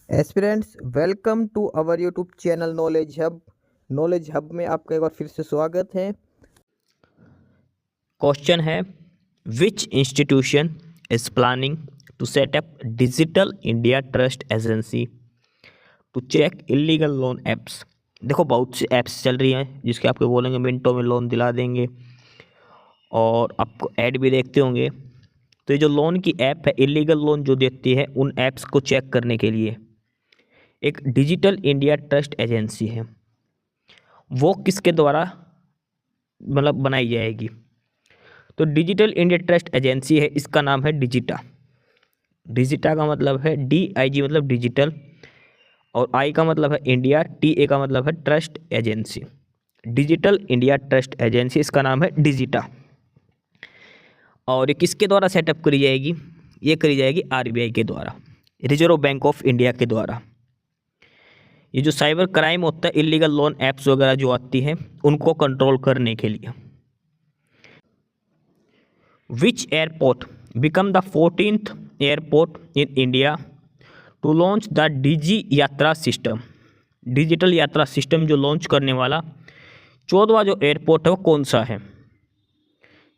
Aspirants welcome to our YouTube channel knowledge hub में आपका एक बार फिर से स्वागत है। क्वेश्चन है, which institution is planning to set up digital India trust agency to check illegal loan apps. देखो बहुत सी ऐप्स चल रही हैं जिसके आपको बोलेंगे मिनटों में लोन दिला देंगे और आपको ऐड भी देखते होंगे। तो ये जो लोन की ऐप है, इलीगल लोन जो देती है, उन ऐप्स को चेक करने के लिए एक डिजिटल इंडिया ट्रस्ट एजेंसी है। वो किसके द्वारा मतलब बनाई जाएगी? तो डिजिटल इंडिया ट्रस्ट एजेंसी है, इसका नाम है डिजिटा। डिजिटा का मतलब है DIG मतलब डिजिटल, और I का मतलब है इंडिया, TA का मतलब है trust agency. Digital India trust agency, इसका नाम है डिजिटा। और ये किसके द्वारा सेटअप करी जाएगी? ये करी जाएगी RBI के द्वारा, रिजर्व बैंक ऑफ इंडिया के द्वारा। ये जो साइबर क्राइम होता है, इलीगल लोन ऐप्स वगैरह जो आती हैं, उनको कंट्रोल करने के लिए। Which airport become the 14th airport in India to launch the DG यात्रा सिस्टम? डिजिटल यात्रा सिस्टम जो लॉन्च करने वाला 14वां जो एयरपोर्ट है वो कौन सा है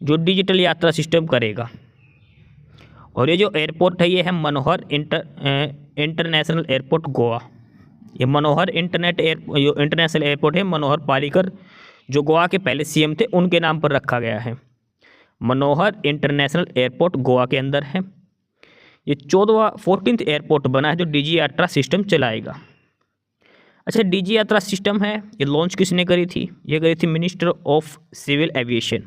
जो डिजिटल यात्रा सिस्टम करेगा? और ये जो एयरपोर्ट है ये है मनोहर इंटरनेशनल एयरपोर्ट गोवा। ये मनोहर इंटरनेशनल एयरपोर्ट है, मनोहर पारिकर जो गोवा के पहले CM थे उनके नाम पर रखा गया है। मनोहर इंटरनेशनल एयरपोर्ट गोवा के अंदर है। ये 14th एयरपोर्ट बना है जो DG यात्रा सिस्टम चलाएगा। अच्छा, DG यात्रा सिस्टम है, ये लॉन्च किसने करी थी? ये करी थी मिनिस्टर ऑफ सिविल एविएशन,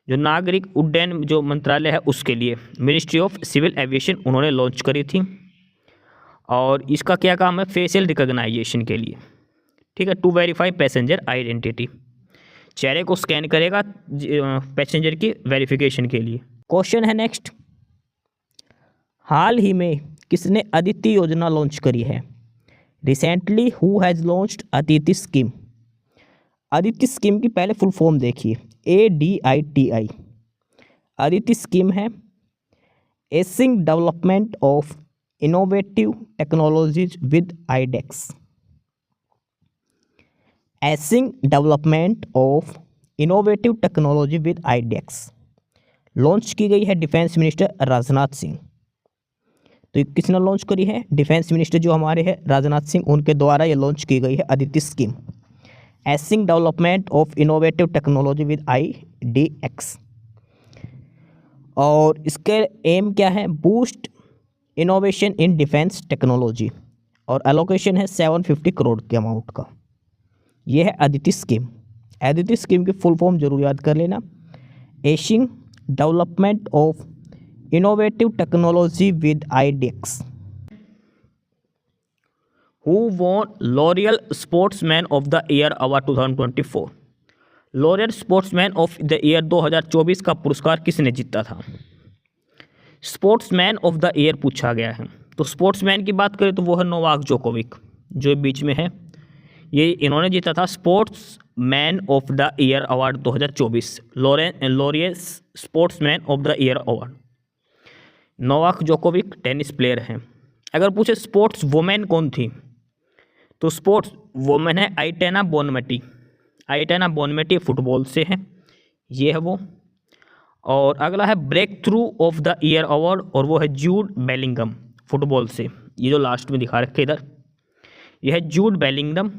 जो नागरिक उड्डयन जो मंत्रालय है उसके लिए मिनिस्ट्री ऑफ सिविल एविएशन उन्होंने लॉन्च करी थी। और इसका क्या काम है? फेशियल रिकॉग्नाइजेशन के लिए, ठीक है, टू वेरीफाई पैसेंजर आइडेंटिटी। चेहरे को स्कैन करेगा पैसेंजर की वेरिफिकेशन के लिए। क्वेश्चन है नेक्स्ट, हाल ही में किसने अदिति योजना लॉन्च करी है? Recently who has launched Aditi scheme? Aditi scheme की पहले फुल फॉर्म देखिए, ADITI। अदिति स्कीम है acing development of innovative technologies with iDEX. Acing development of innovative technology with iDEX launch की गई है डिफेंस मिनिस्टर राजनाथ सिंह। तो ये किसने लॉन्च करी है? डिफेंस मिनिस्टर जो हमारे हैं राजनाथ सिंह, उनके द्वारा ये लॉन्च की गई है Aditi scheme, acing development of innovative technology with IDX। और इसके एम क्या है? Boost innovation in defence technology, और एलोकेशन है 750 करोड़ के अमाउंट का। ये है अदिति स्कीम। अदिति स्कीम की फुल फॉर्म जरूर याद कर लेना, acing development of innovative technology with IDX। Who won Laureus sportsman of the year award 2024? Laureus sportsman of the year 2024 का पुरस्कार किसने जीता था? स्पोर्ट्समैन ऑफ द ईयर पूछा गया है। तो स्पोर्ट्समैन की बात करें तो वो है नोवाक जोकोविक, जो बीच में है, ये इन्होंने जीता था sports man of the year award 2024, Laureus sportsman of the year award. Novak Djokovic tennis player हैं। अगर पूछे स्पोर्ट्स वुमेन कौन थी, तो स्पोर्ट्स वुमेन है आइटेना बोनमेटी। आइटेना बोनमेटी फुटबॉल से है, ये है वो। और अगला है breakthrough of the year award, और वो है जूड बेलिंगम, फुटबॉल से। ये जो लास्ट में दिखा रखे इधर, यह है जूड बेलिंगम,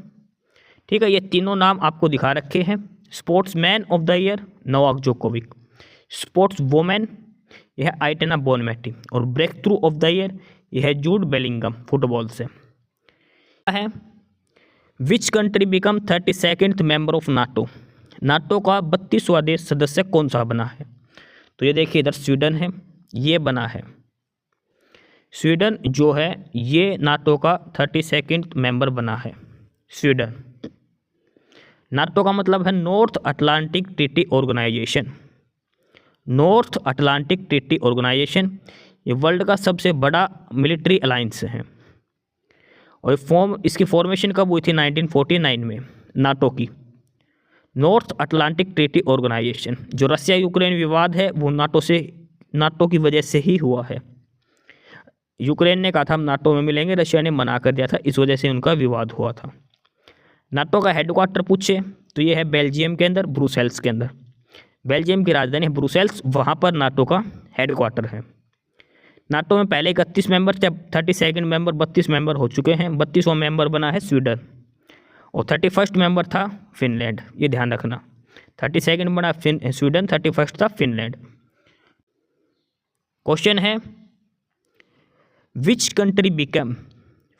ठीक है। ये तीनों नाम आपको दिखा रखे हैं। Sportsman of the year Novak Djokovic, sports women यह है आइटेना बोनमेटी, और breakthrough of the year यह है जूड बेलिंगम, फुटबॉल से है। Which country become 32nd member of NATO? NATO का 32वां देश सदस्य कौन सा बना है? तो ये देखिए इधर स्वीडन है, ये बना है स्वीडन, जो है ये नाटो का 32nd मेंबर बना है स्वीडन। नाटो का मतलब है North Atlantic Treaty Organisation. North Atlantic Treaty Organisation ये वर्ल्ड का सबसे बड़ा मिलिट्री अलायंस है। और इसकी फॉर्मेशन कब हुई थी? 1949 में, नाटो की। नॉर्थ अटलांटिक ट्रीटी ऑर्गेनाइजेशन, जो रसिया यूक्रेन विवाद है वो नाटो की वजह से ही हुआ है। यूक्रेन ने कहा था हम नाटो में मिलेंगे, रशिया ने मना कर दिया था, इस वजह से उनका विवाद हुआ था। नाटो का हेडक्वार्टर पूछे तो ये है बेल्जियम के अंदर, ब्रुसेल्स के अंदर। बेल्जियम की राजधानी है ब्रुसेल्स, वहाँ पर नाटो का हेडक्वार्टर है। नाटो में पहले 31 मेंबर थे, 32 मेंबर 32 मेंबर हो चुके हैं। 32वां मेंबर बना है स्वीडन और 31 मेंबर था फिनलैंड, ये ध्यान रखना। 32 बना स्वीडन, 31 था फिनलैंड। क्वेश्चन है which country become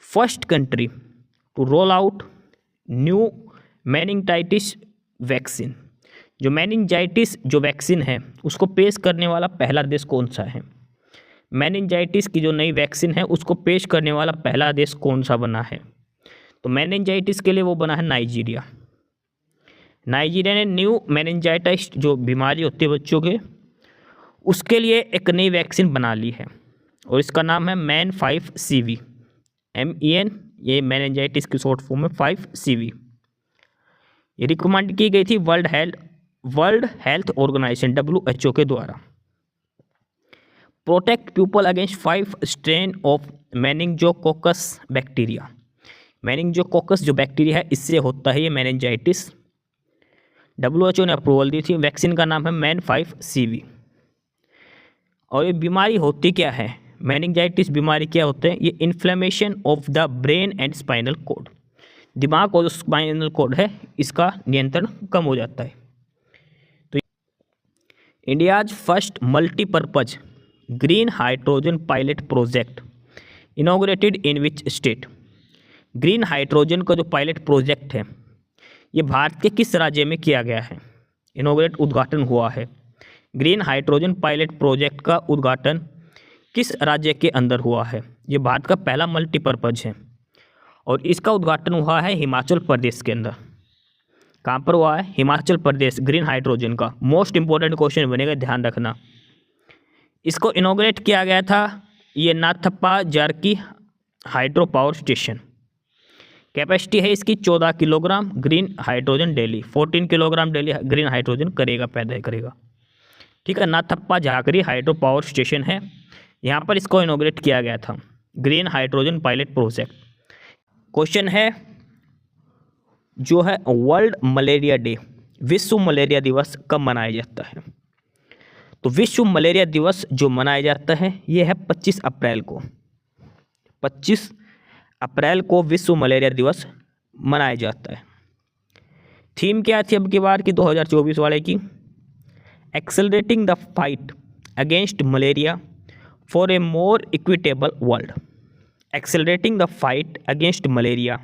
first country to roll out new meningitis vaccine. जो मेनिंजाइटिस जो वैक्सीन है उसको पेश करने वाला पहला देश कौन सा है? मेनिंजाइटिस की जो नई वैक्सीन है उसको पेश करने वाला पहला देश कौन सा बना है? तो मेनिंजाइटिस के लिए वो बना है नाइजीरिया। नाइजीरिया ने न्यू मेनिंजाइटिस जो बीमारी होती है बच्चों के, उसके लिए एक नई वैक्सीन बना ली है और इसका नाम है MEN5CV। MEN ये मेनिंजाइटिस की शॉर्ट फॉर्म है 5CV। ये रिकमेंड की गई थी वर्ल्ड हेल्थ ऑर्गेनाइजेशन WHO के द्वारा। Protect people against 5 strain of meningococcus bacteria. Meningococcus जो बैक्टीरिया है इससे होता है ये मेनिंजाइटिस। WHO ने अप्रूवल दी थी। वैक्सीन का नाम है MEN5CV। और ये बीमारी होती क्या है? मेनिंजाइटिस बीमारी क्या होते हैं? ये inflammation of the brain and spinal cord, दिमाग और जो स्पाइनल कोड है इसका नियंत्रण कम हो जाता है। तो India's first multipurpose green hydrogen pilot project inaugurated in which state. Green hydrogen का जो पायलट प्रोजेक्ट है ये भारत के किस राज्य में किया गया है? इनॉग्रेट उद्घाटन हुआ है। ग्रीन हाइड्रोजन पायलट प्रोजेक्ट का उद्घाटन किस राज्य के अंदर हुआ है? ये भारत का पहला मल्टीपर्पज है और इसका उद्घाटन हुआ है हिमाचल प्रदेश के अंदर। कहाँ पर हुआ है? हिमाचल प्रदेश। ग्रीन हाइड्रोजन का मोस्ट इंपॉर्टेंट क्वेश्चन बनेगा, ध्यान रखना। इसको इनॉग्रेट किया गया था ये नाथप्पा जारकी हाइड्रो पावर स्टेशन। कैपेसिटी है इसकी 14 kilogram green hydrogen daily, 14 kilogram daily green hydrogen पैदा करेगा। ठीक है, नाथप्पा झाकरी हाइड्रो पावर स्टेशन है, यहाँ पर इसको इनॉग्रेट किया गया था green hydrogen pilot project. Question है जो है वर्ल्ड मलेरिया डे, विश्व मलेरिया दिवस कब मनाया जाता है? तो विश्व मलेरिया दिवस जो मनाया जाता है ये है 25 अप्रैल को। 25 अप्रैल को विश्व मलेरिया दिवस मनाया जाता है। थीम क्या थी अब की बार की 2024 वाले की? Accelerating the fight against malaria for a more equitable world. Accelerating the fight against malaria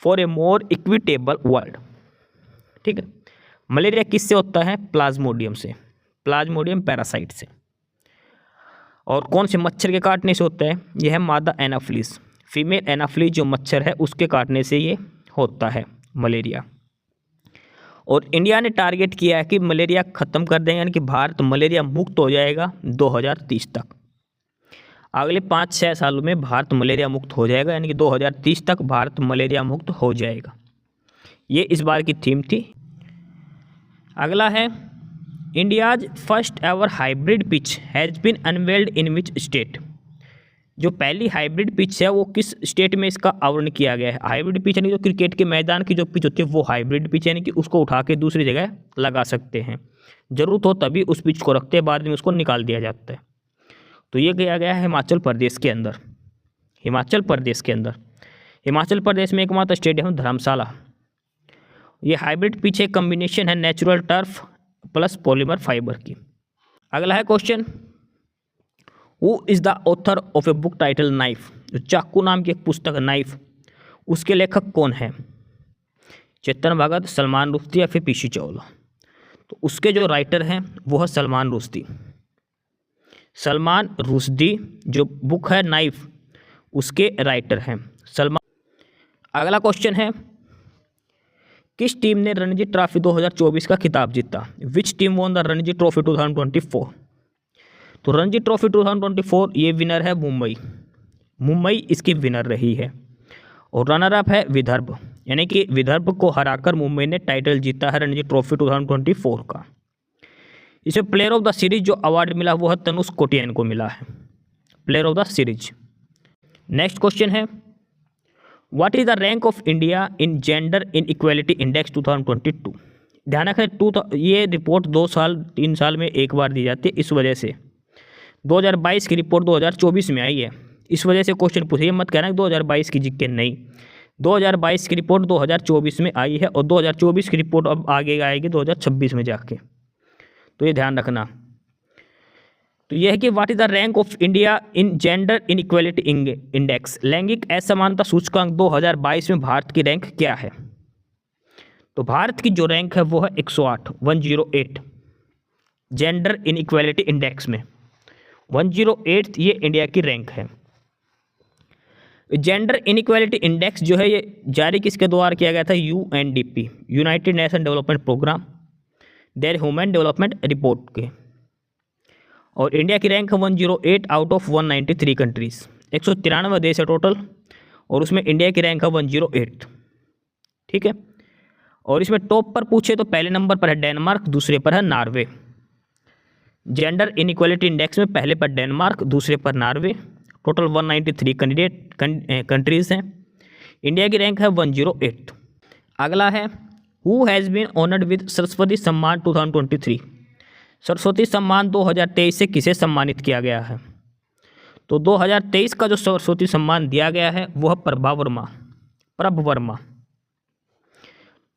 for a more equitable world. ठीक है, मलेरिया किससे होता है? प्लाज्मोडियम से, प्लाज्मोडियम पैरासाइट से। और कौन से मच्छर के काटने से होता है? यह है मादा एनाफ्लिस, फीमेल एनाफ्लिस जो मच्छर है उसके काटने से ये होता है मलेरिया। और इंडिया ने टारगेट किया है कि मलेरिया ख़त्म कर देंगे, यानी कि भारत मलेरिया मुक्त हो जाएगा 2030 तक। अगले 5-6 सालों में भारत मलेरिया मुक्त हो जाएगा, यानी कि 2030 तक भारत मलेरिया मुक्त हो जाएगा। ये इस बार की थीम थी। अगला है India's first ever hybrid pitch has been unveiled in which state. जो पहली हाइब्रिड पिच है वो किस स्टेट में इसका आवरण किया गया है? हाइब्रिड पिच यानी जो क्रिकेट के मैदान की जो पिच होती है वो हाइब्रिड पिच, यानी कि उसको उठा के दूसरी जगह लगा सकते हैं, ज़रूरत हो तभी उस पिच को रखते हैं, बाद में उसको निकाल दिया जाता है। तो ये किया गया है हिमाचल प्रदेश के अंदर। हिमाचल प्रदेश के अंदर, हिमाचल प्रदेश में एकमात्र स्टेडियम है धर्मशाला। ये हाइब्रिड पिच एक कम्बिनेशन है natural turf plus polymer fibre की। अगला है question, who is the author of a book title knife. जो चाकू नाम की एक पुस्तक नाइफ, उसके लेखक कौन है? चेतन भगत, सलमान रुश्दी या फिर पीसी चावला। तो उसके जो राइटर हैं वो है सलमान रुश्दी। सलमान रुश्दी जो बुक है नाइफ उसके राइटर हैं सलमान। अगला क्वेश्चन है, किस टीम ने रणजी ट्रॉफी 2024 का खिताब जीता? विच team won the Ranji trophy 2024? तो रणजी ट्रॉफी 2024 ये विनर है मुंबई इसकी विनर रही है। और रनर अप है विदर्भ, यानी कि विदर्भ को हराकर मुंबई ने टाइटल जीता है रणजी ट्रॉफी 2024 का। इसमें प्लेयर ऑफ द सीरीज जो अवार्ड मिला वो है तनुष कोटियान को मिला है, player of the series. Next question है, what is the rank of India in gender inequality index 2022। ध्यान रखें ये रिपोर्ट 2-3 साल में एक बार दी जाती है, इस वजह से 2022 की रिपोर्ट 2024 में आई है, इस वजह से क्वेश्चन पूछिए, मत कहना कि 2022 की जिक्के नहीं। 2022 की रिपोर्ट 2024 में आई है और 2024 की रिपोर्ट अब आगे आएगी 2026 में जाके, तो ये ध्यान रखना। तो यह है कि what is the rank of India in gender inequality index, लैंगिक असमानता सूचकांक 2022 में भारत की रैंक क्या है। तो भारत की जो रैंक है वो है 108 जेंडर इन इक्वालिटी इंडेक्स में 108 ये इंडिया की रैंक है। जेंडर इनइक्वालिटी इंडेक्स जो है ये जारी किसके द्वारा किया गया था, UNDP, United Nation Development Programme, their Human Development Report के, और इंडिया की रैंक है 108 आउट ऑफ 193 कंट्रीज़, 193 देश है टोटल, और उसमें इंडिया की रैंक है 108। ठीक है, और इसमें टॉप पर पूछे तो पहले नंबर पर है डेनमार्क, दूसरे पर है नॉर्वे। जेंडर इनइक्वालिटी इंडेक्स में पहले पर डेनमार्क, दूसरे पर नॉर्वे, टोटल 193 कंट्रीज़ हैं। इंडिया की रैंक है 108। अगला है, who has been honoured with Saraswati Samman 2023। Saraswati Samman 2023 से किसे सम्मानित किया गया है। तो 2023 का जो सरस्वती सम्मान दिया गया है वो है प्रभ वर्मा।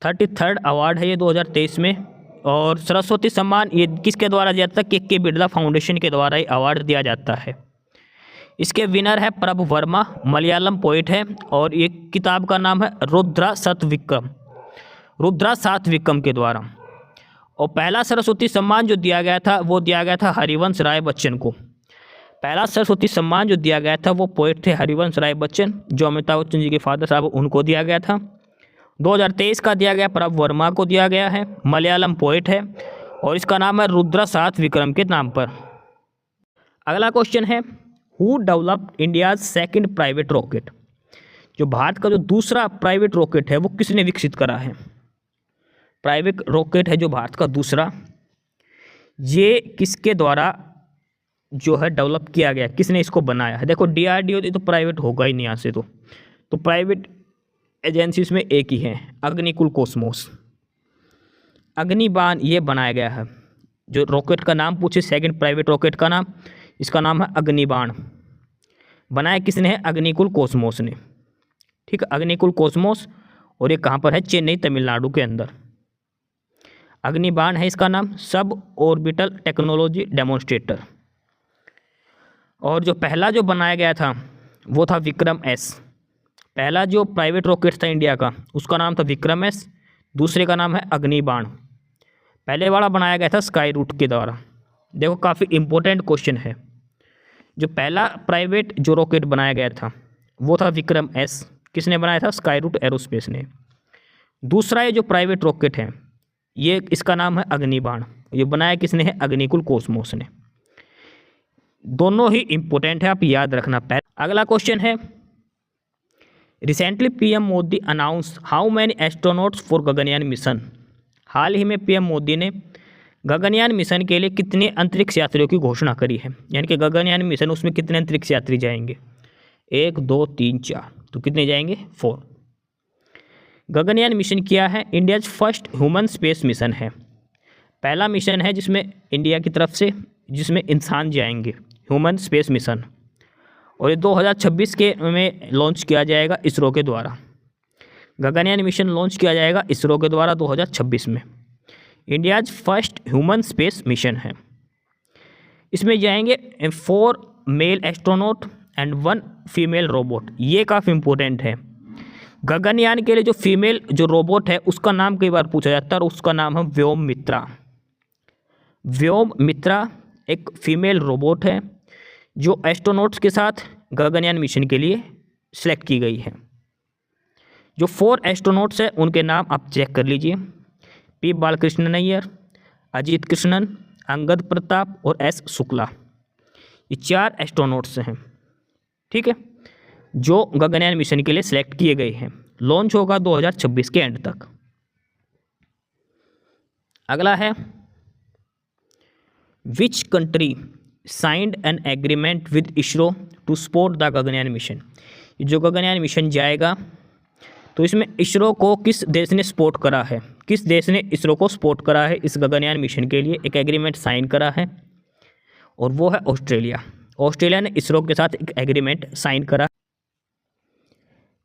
33rd अवार्ड है ये 2023 में, और सरस्वती सम्मान ये किसके द्वारा दिया जाता है, के बिरला फाउंडेशन के द्वारा ये अवार्ड दिया जाता है। इसके विनर है प्रभ वर्मा, मलयालम पोइट है, और ये किताब का नाम है रुद्रा सातविक्रम के द्वारा। और पहला सरस्वती सम्मान जो दिया गया था वो दिया गया था हरिवंश राय बच्चन को। पहला सरस्वती सम्मान जो दिया गया था वो पोइट थे हरिवंश राय बच्चन, जो अमिताभ बच्चन जी के फादर साहब, उनको दिया गया था। 2023 का दिया गया प्रभ वर्मा को दिया गया है, मलयालम पोइट है, और इसका नाम है रुद्रा सातविक्रम के नाम पर। अगला क्वेश्चन है, who developed India's second private rocket. जो भारत का जो दूसरा प्राइवेट रॉकेट है वो किसने विकसित करा है। प्राइवेट रॉकेट है जो भारत का दूसरा, ये किसके द्वारा जो है डेवलप किया गया, किसने इसको बनाया है। देखो डीआरडीओ तो प्राइवेट होगा ही नहीं यहाँ से, तो प्राइवेट एजेंसीज में एक ही है, अग्निकुल कॉस्मोस। अग्निबाण ये बनाया गया है। जो रॉकेट का नाम पूछे सेकंड प्राइवेट रॉकेट का नाम, इसका नाम है अग्निबाण। बनाया किसने है, अग्निकुल कॉस्मोस ने। ठीक है, अग्निकुल कॉस्मोस, और ये कहाँ पर है, चेन्नई तमिलनाडु के अंदर। अग्निबाण है इसका नाम, सब ऑर्बिटल टेक्नोलॉजी डेमोन्स्ट्रेटर। और जो पहला जो बनाया गया था वो था विक्रम एस। पहला जो प्राइवेट रॉकेट था इंडिया का उसका नाम था विक्रम एस, दूसरे का नाम है अग्निबाण। पहले वाला बनाया गया था स्काई रूट के द्वारा। देखो काफ़ी इम्पोर्टेंट क्वेश्चन है। जो पहला प्राइवेट जो रॉकेट बनाया गया था वो था विक्रम एस, किसने बनाया था, स्काई रूट एरोस्पेस ने। दूसरा ये जो प्राइवेट रॉकेट है ये इसका नाम है अग्निबाण, ये बनाया किसने है, अग्निकुल कॉस्मोस ने। दोनों ही इम्पोर्टेंट है, आप याद रखना। अगला क्वेश्चन है, recently PM Modi announce how many astronauts for Gaganyaan mission. हाल ही में पीएम मोदी ने गगनयान मिशन के लिए कितने अंतरिक्ष यात्रियों की घोषणा करी है। यानी कि गगनयान मिशन, उसमें कितने अंतरिक्ष यात्री जाएंगे, 1 2 3 4, तो कितने जाएंगे, 4। गगनयान मिशन क्या है, India's first human space mission है। पहला मिशन है जिसमें इंडिया की तरफ से जिसमें इंसान जाएंगे, ह्यूमन स्पेस मिशन, और ये 2026 के में लॉन्च किया जाएगा इसरो के द्वारा। गगनयान मिशन लॉन्च किया जाएगा इसरो के द्वारा 2026 में। India's first human space mission है। इसमें जाएंगे 4 male astronaut and 1 female robot. ये काफ़ी इम्पोर्टेंट है। गगनयान के लिए जो फीमेल जो रोबोट है उसका नाम कई बार पूछा जाता है, और उसका नाम है व्योम मित्रा। व्योम मित्रा एक फीमेल रोबोट है जो एस्ट्रोनॉट्स के साथ गगनयान मिशन के लिए सिलेक्ट की गई है। जो 4 एस्ट्रोनॉट्स हैं उनके नाम आप चेक कर लीजिए, पी बालकृष्णन अय्यर, अजीत कृष्णन, अंगद प्रताप और एस शुक्ला। ये 4 एस्ट्रोनॉट्स हैं, ठीक है, जो गगनयान मिशन के लिए सिलेक्ट किए गए हैं। लॉन्च होगा 2026 के एंड तक। अगला है, which country signed an agreement with ISRO to support the Gaganyaan mission. जो गगनयान मिशन जाएगा तो इसमें इसरो को किस देश ने सपोर्ट करा है, किस देश ने इसरो को सपोर्ट करा है इस गगनयान मिशन के लिए, एक एग्रीमेंट साइन करा है और वो है ऑस्ट्रेलिया। ऑस्ट्रेलिया ने इसरो के साथ एक एग्रीमेंट साइन करा।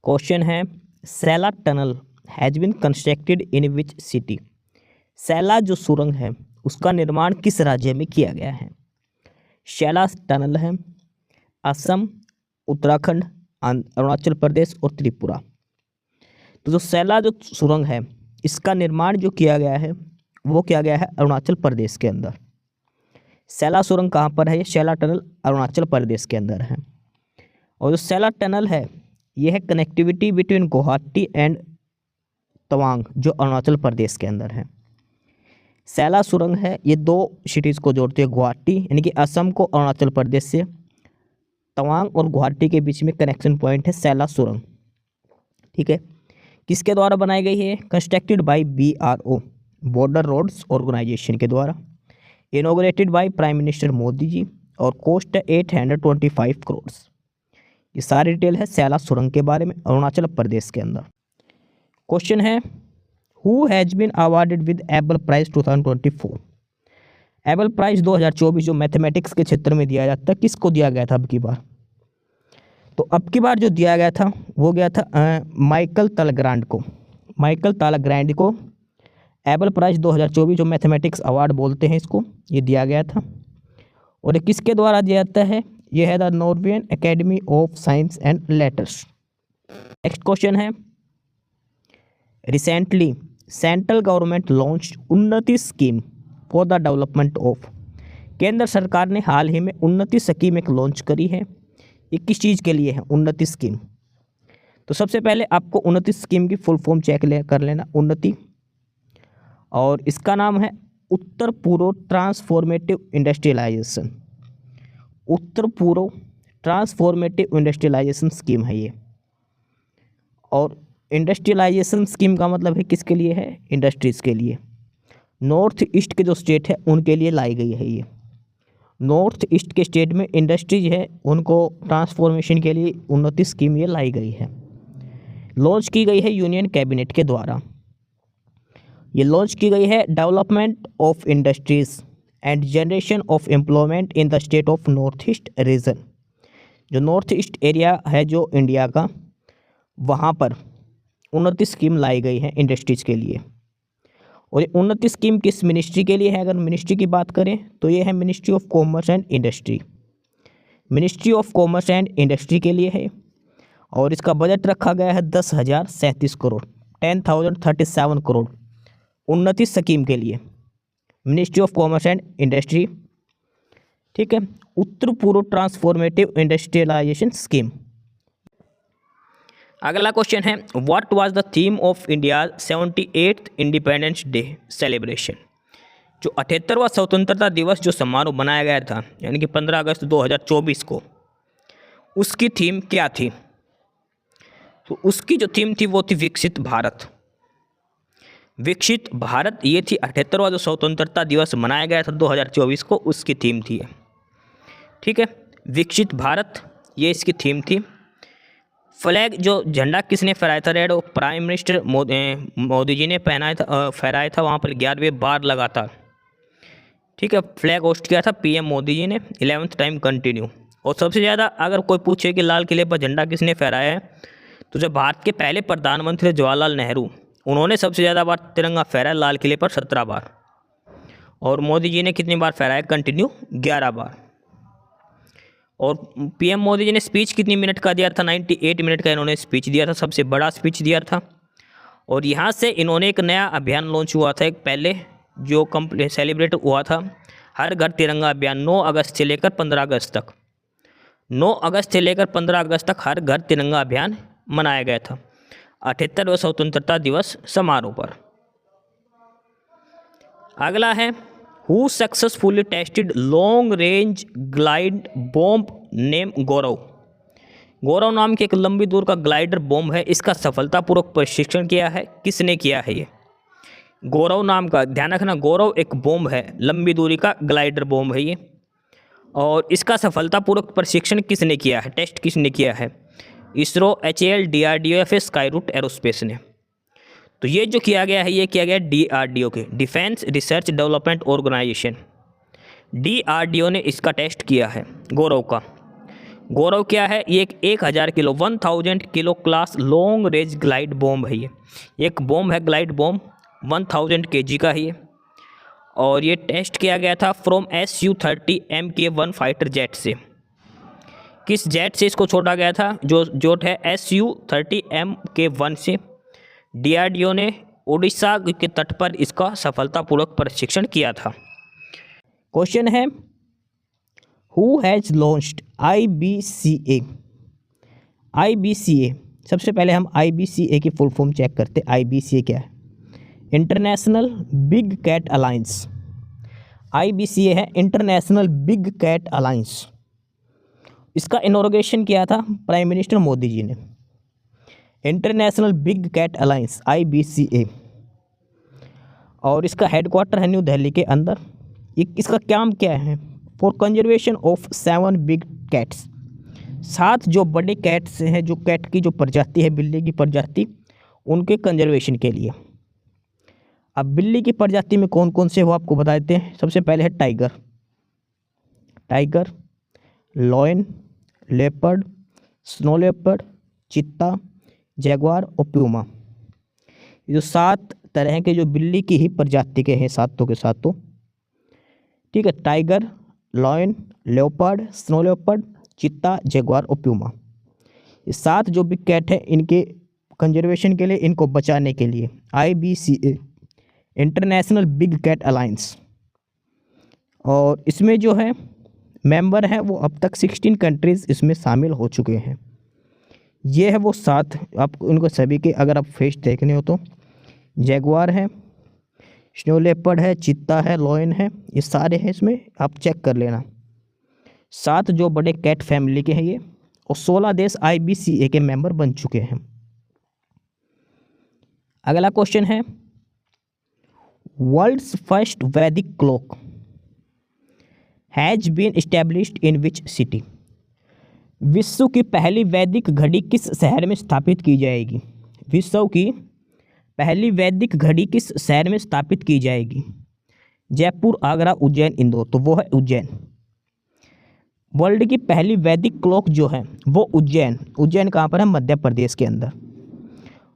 क्वेश्चन है Sela tunnel has been constructed in which city. Sela जो सुरंग है उसका निर्माण किस राज्य में किया गया है। सैला टनल है असम, उत्तराखंड, अरुणाचल प्रदेश और त्रिपुरा। तो जो सैला जो सुरंग है इसका निर्माण जो किया गया है वो किया गया है अरुणाचल प्रदेश के अंदर। सैला सुरंग कहाँ पर है, ये सैला टनल अरुणाचल प्रदेश के अंदर है। और जो सैला टनल है ये है connectivity between Guwahati and Tawang जो अरुणाचल प्रदेश के अंदर है। सैला सुरंग है ये दो सिटीज़ को जोड़ती है, गुवाहाटी यानी कि असम को अरुणाचल प्रदेश से, तवांग और गुवाहाटी के बीच में कनेक्शन पॉइंट है सैला सुरंग। ठीक है, किसके द्वारा बनाई गई है, constructed by BRO border roads organisation के द्वारा, inaugurated by prime minister Modi ji और कॉस्ट है 825 करोड़। ये सारी डिटेल है सैला सुरंग के बारे में अरुणाचल प्रदेश के अंदर। क्वेश्चन है who has been awarded with Abel Prize 2024। Abel Prize 2024 जो मैथमेटिक्स के क्षेत्र में दिया जाता है किसको दिया गया था अब की बार। तो अब की बार जो दिया गया था वो गया था माइकल तालग्रांड को। माइकल तालग्रांड को एबल प्राइज 2024 जो मैथमेटिक्स अवार्ड बोलते हैं इसको, ये दिया गया था। और ये किसके द्वारा दिया जाता है, ये है the Norwegian academy of science and letters. Next question है रिसेंटली सेंट्रल गवर्नमेंट लॉन्च उन्नति scheme for the development of. केंद्र सरकार ने हाल ही में उन्नति स्कीम एक लॉन्च करी है। ये किस चीज़ के लिए है उन्नति स्कीम। तो सबसे पहले आपको उन्नति स्कीम की फुल फॉर्म चेक कर लेना उन्नति, और इसका नाम है उत्तर पूर्व ट्रांसफॉर्मेटिव इंडस्ट्रियलाइजेशन। उत्तर पूर्व ट्रांसफॉर्मेटिव इंडस्ट्रियलाइजेशन स्कीम है ये। और इंडस्ट्रियलाइजेशन स्कीम का मतलब है किसके लिए है, इंडस्ट्रीज़ के लिए। नॉर्थ ईस्ट के जो स्टेट है उनके लिए लाई गई है ये। नॉर्थ ईस्ट के स्टेट में इंडस्ट्रीज है उनको ट्रांसफॉर्मेशन के लिए उन्नति स्कीम ये लाई गई है, लॉन्च की गई है यूनियन कैबिनेट के द्वारा। ये लॉन्च की गई है development of industries and generation of employment in the state of north east region. जो नॉर्थ ईस्ट एरिया है जो इंडिया का, वहाँ पर उन्नति स्कीम लाई गई है इंडस्ट्रीज के लिए। और ये उन्नति स्कीम किस मिनिस्ट्री के लिए है, अगर मिनिस्ट्री की बात करें तो ये है ministry of commerce and industry. Ministry of commerce and industry के लिए है। और इसका बजट रखा गया है 10,037 करोड़, 10,037 करोड़ उन्नति स्कीम के लिए, ministry of commerce and industry. ठीक है, उत्तर पूर्व ट्रांसफॉर्मेटिव इंडस्ट्रियलाइजेशन स्कीम। अगला क्वेश्चन है what was the theme of India 78th independence day celebration. जो 78वां स्वतंत्रता दिवस जो समारोह बनाया गया था यानी कि 15 अगस्त 2024 को, उसकी थीम क्या थी। तो उसकी जो थीम थी वो थी विकसित भारत। विकसित भारत ये थी 78वां जो स्वतंत्रता दिवस मनाया गया था 2024 को, उसकी थीम थी। ठीक है, विकसित भारत ये इसकी थीम थी। फ्लैग जो झंडा किसने फहराया था red, prime minister Modi ji ने फहराया था वहाँ पर 11वें बार लगातार। ठीक है, फ्लैग होस्ट किया था PM मोदी जी ने 11th टाइम कंटिन्यू। और सबसे ज़्यादा अगर कोई पूछे कि लाल किले पर झंडा किसने फहराया है, तो जो भारत के पहले प्रधानमंत्री जवाहरलाल नेहरू, उन्होंने सबसे ज़्यादा बार तिरंगा फहराया लाल किले पर 17 बार। और मोदी जी ने कितनी बार फहराया कंटिन्यू, 11 बार। और PM मोदी जी ने स्पीच कितनी मिनट का दिया था, 98 मिनट का इन्होंने स्पीच दिया था, सबसे बड़ा स्पीच दिया था। और यहाँ से इन्होंने एक नया अभियान लॉन्च हुआ था, एक पहले जो सेलिब्रेट हुआ था, हर घर तिरंगा अभियान 9 अगस्त से लेकर 15 अगस्त तक। 9 अगस्त से लेकर 15 अगस्त तक हर घर तिरंगा अभियान मनाया गया था 78वें स्वतंत्रता दिवस समारोह पर। अगला है who successfully tested long range glide bomb name Gaurav. Gaurav नाम के एक लंबी दूर का ग्लाइडर बॉम्ब है, इसका सफलतापूर्वक परीक्षण किया है। किसने किया है ये, गौरव नाम का, ध्यान रखना गौरव एक बॉम्ब है, लंबी दूरी का ग्लाइडर बॉम्ब है ये। और इसका सफलतापूर्वक प्रशिक्षण किसने किया है, टेस्ट किसने किया है? इसरो, HAL, DRDO या फिर स्काईरूट एरोस्पेस ने। तो ये जो किया गया है ये किया गया DRDO के, Defence Research Development Organisation. DRDO ने इसका टेस्ट किया है गौरव का। गौरव क्या है? ये एक 1000 kilo 1000 kilo class long range glide bomb है। ये एक बॉम्ब है, ग्लाइड बॉम्ब 1000 kg का है ये। और ये टेस्ट किया गया था from Su-30 Mk1 fighter jet से। किस जेट से इसको छोड़ा गया था? जो जोट है Su-30 Mk1 से। DRDO ने उड़ीसा के तट पर इसका सफलतापूर्वक प्रशिक्षण किया था। क्वेश्चन है, who has launched IBCA? IBCA, सबसे पहले हम IBCA की फुल फॉर्म चेक करते हैं। IBCA क्या है? International Big Cat Alliance. IBCA है इंटरनेशनल बिग कैट अलायंस। इसका इनॉर्गेशन किया था प्राइम मिनिस्टर मोदी जी ने। International Big Cat Alliance IBCA, और इसका हेडक्वार्टर है न्यू दिल्ली के अंदर। इसका काम क्या है? For conservation of 7 big cats, 7 जो बड़े कैट्स हैं, जो कैट की जो प्रजाति है, बिल्ली की प्रजाति, उनके कंजर्वेशन के लिए। अब बिल्ली की प्रजाति में कौन कौन से वो आपको बता देते हैं। सबसे पहले है tiger, lion, leopard, snow leopard, चित्ता, जैगुआर और प्यूमा। ये जो 7 तरह के जो बिल्ली की ही प्रजाति के हैं, सातों के सातों, ठीक है। Tiger, lion, leopard, snow leopard, चित्ता, जैगुआर और प्यूमा, ये 7 जो बिग कैट है, इनके कंजर्वेशन के लिए, इनको बचाने के लिए IBCA International Big Cat Alliance. और इसमें जो है मेंबर हैं वो अब तक 16 कंट्रीज़ इसमें शामिल हो चुके हैं। ये है वो 7, आपको उनको सभी के अगर आप फेस देखने हो तो जैगुआर है, स्नो लेपर्ड है, चित्ता है, लॉयन है, ये सारे हैं इसमें, आप चेक कर लेना। 7 जो बड़े कैट फैमिली के हैं ये, और 16 देश IBCA के मेंबर बन चुके हैं। अगला क्वेश्चन है, world's first Vedic clock has been established in which city? विश्व की पहली वैदिक घड़ी किस शहर में स्थापित की जाएगी? विश्व की पहली वैदिक घड़ी किस शहर में स्थापित की जाएगी? जयपुर, आगरा, उज्जैन, इंदौर। तो वो है उज्जैन। वर्ल्ड की पहली वैदिक क्लॉक जो है वो उज्जैन कहाँ पर है? मध्य प्रदेश के अंदर।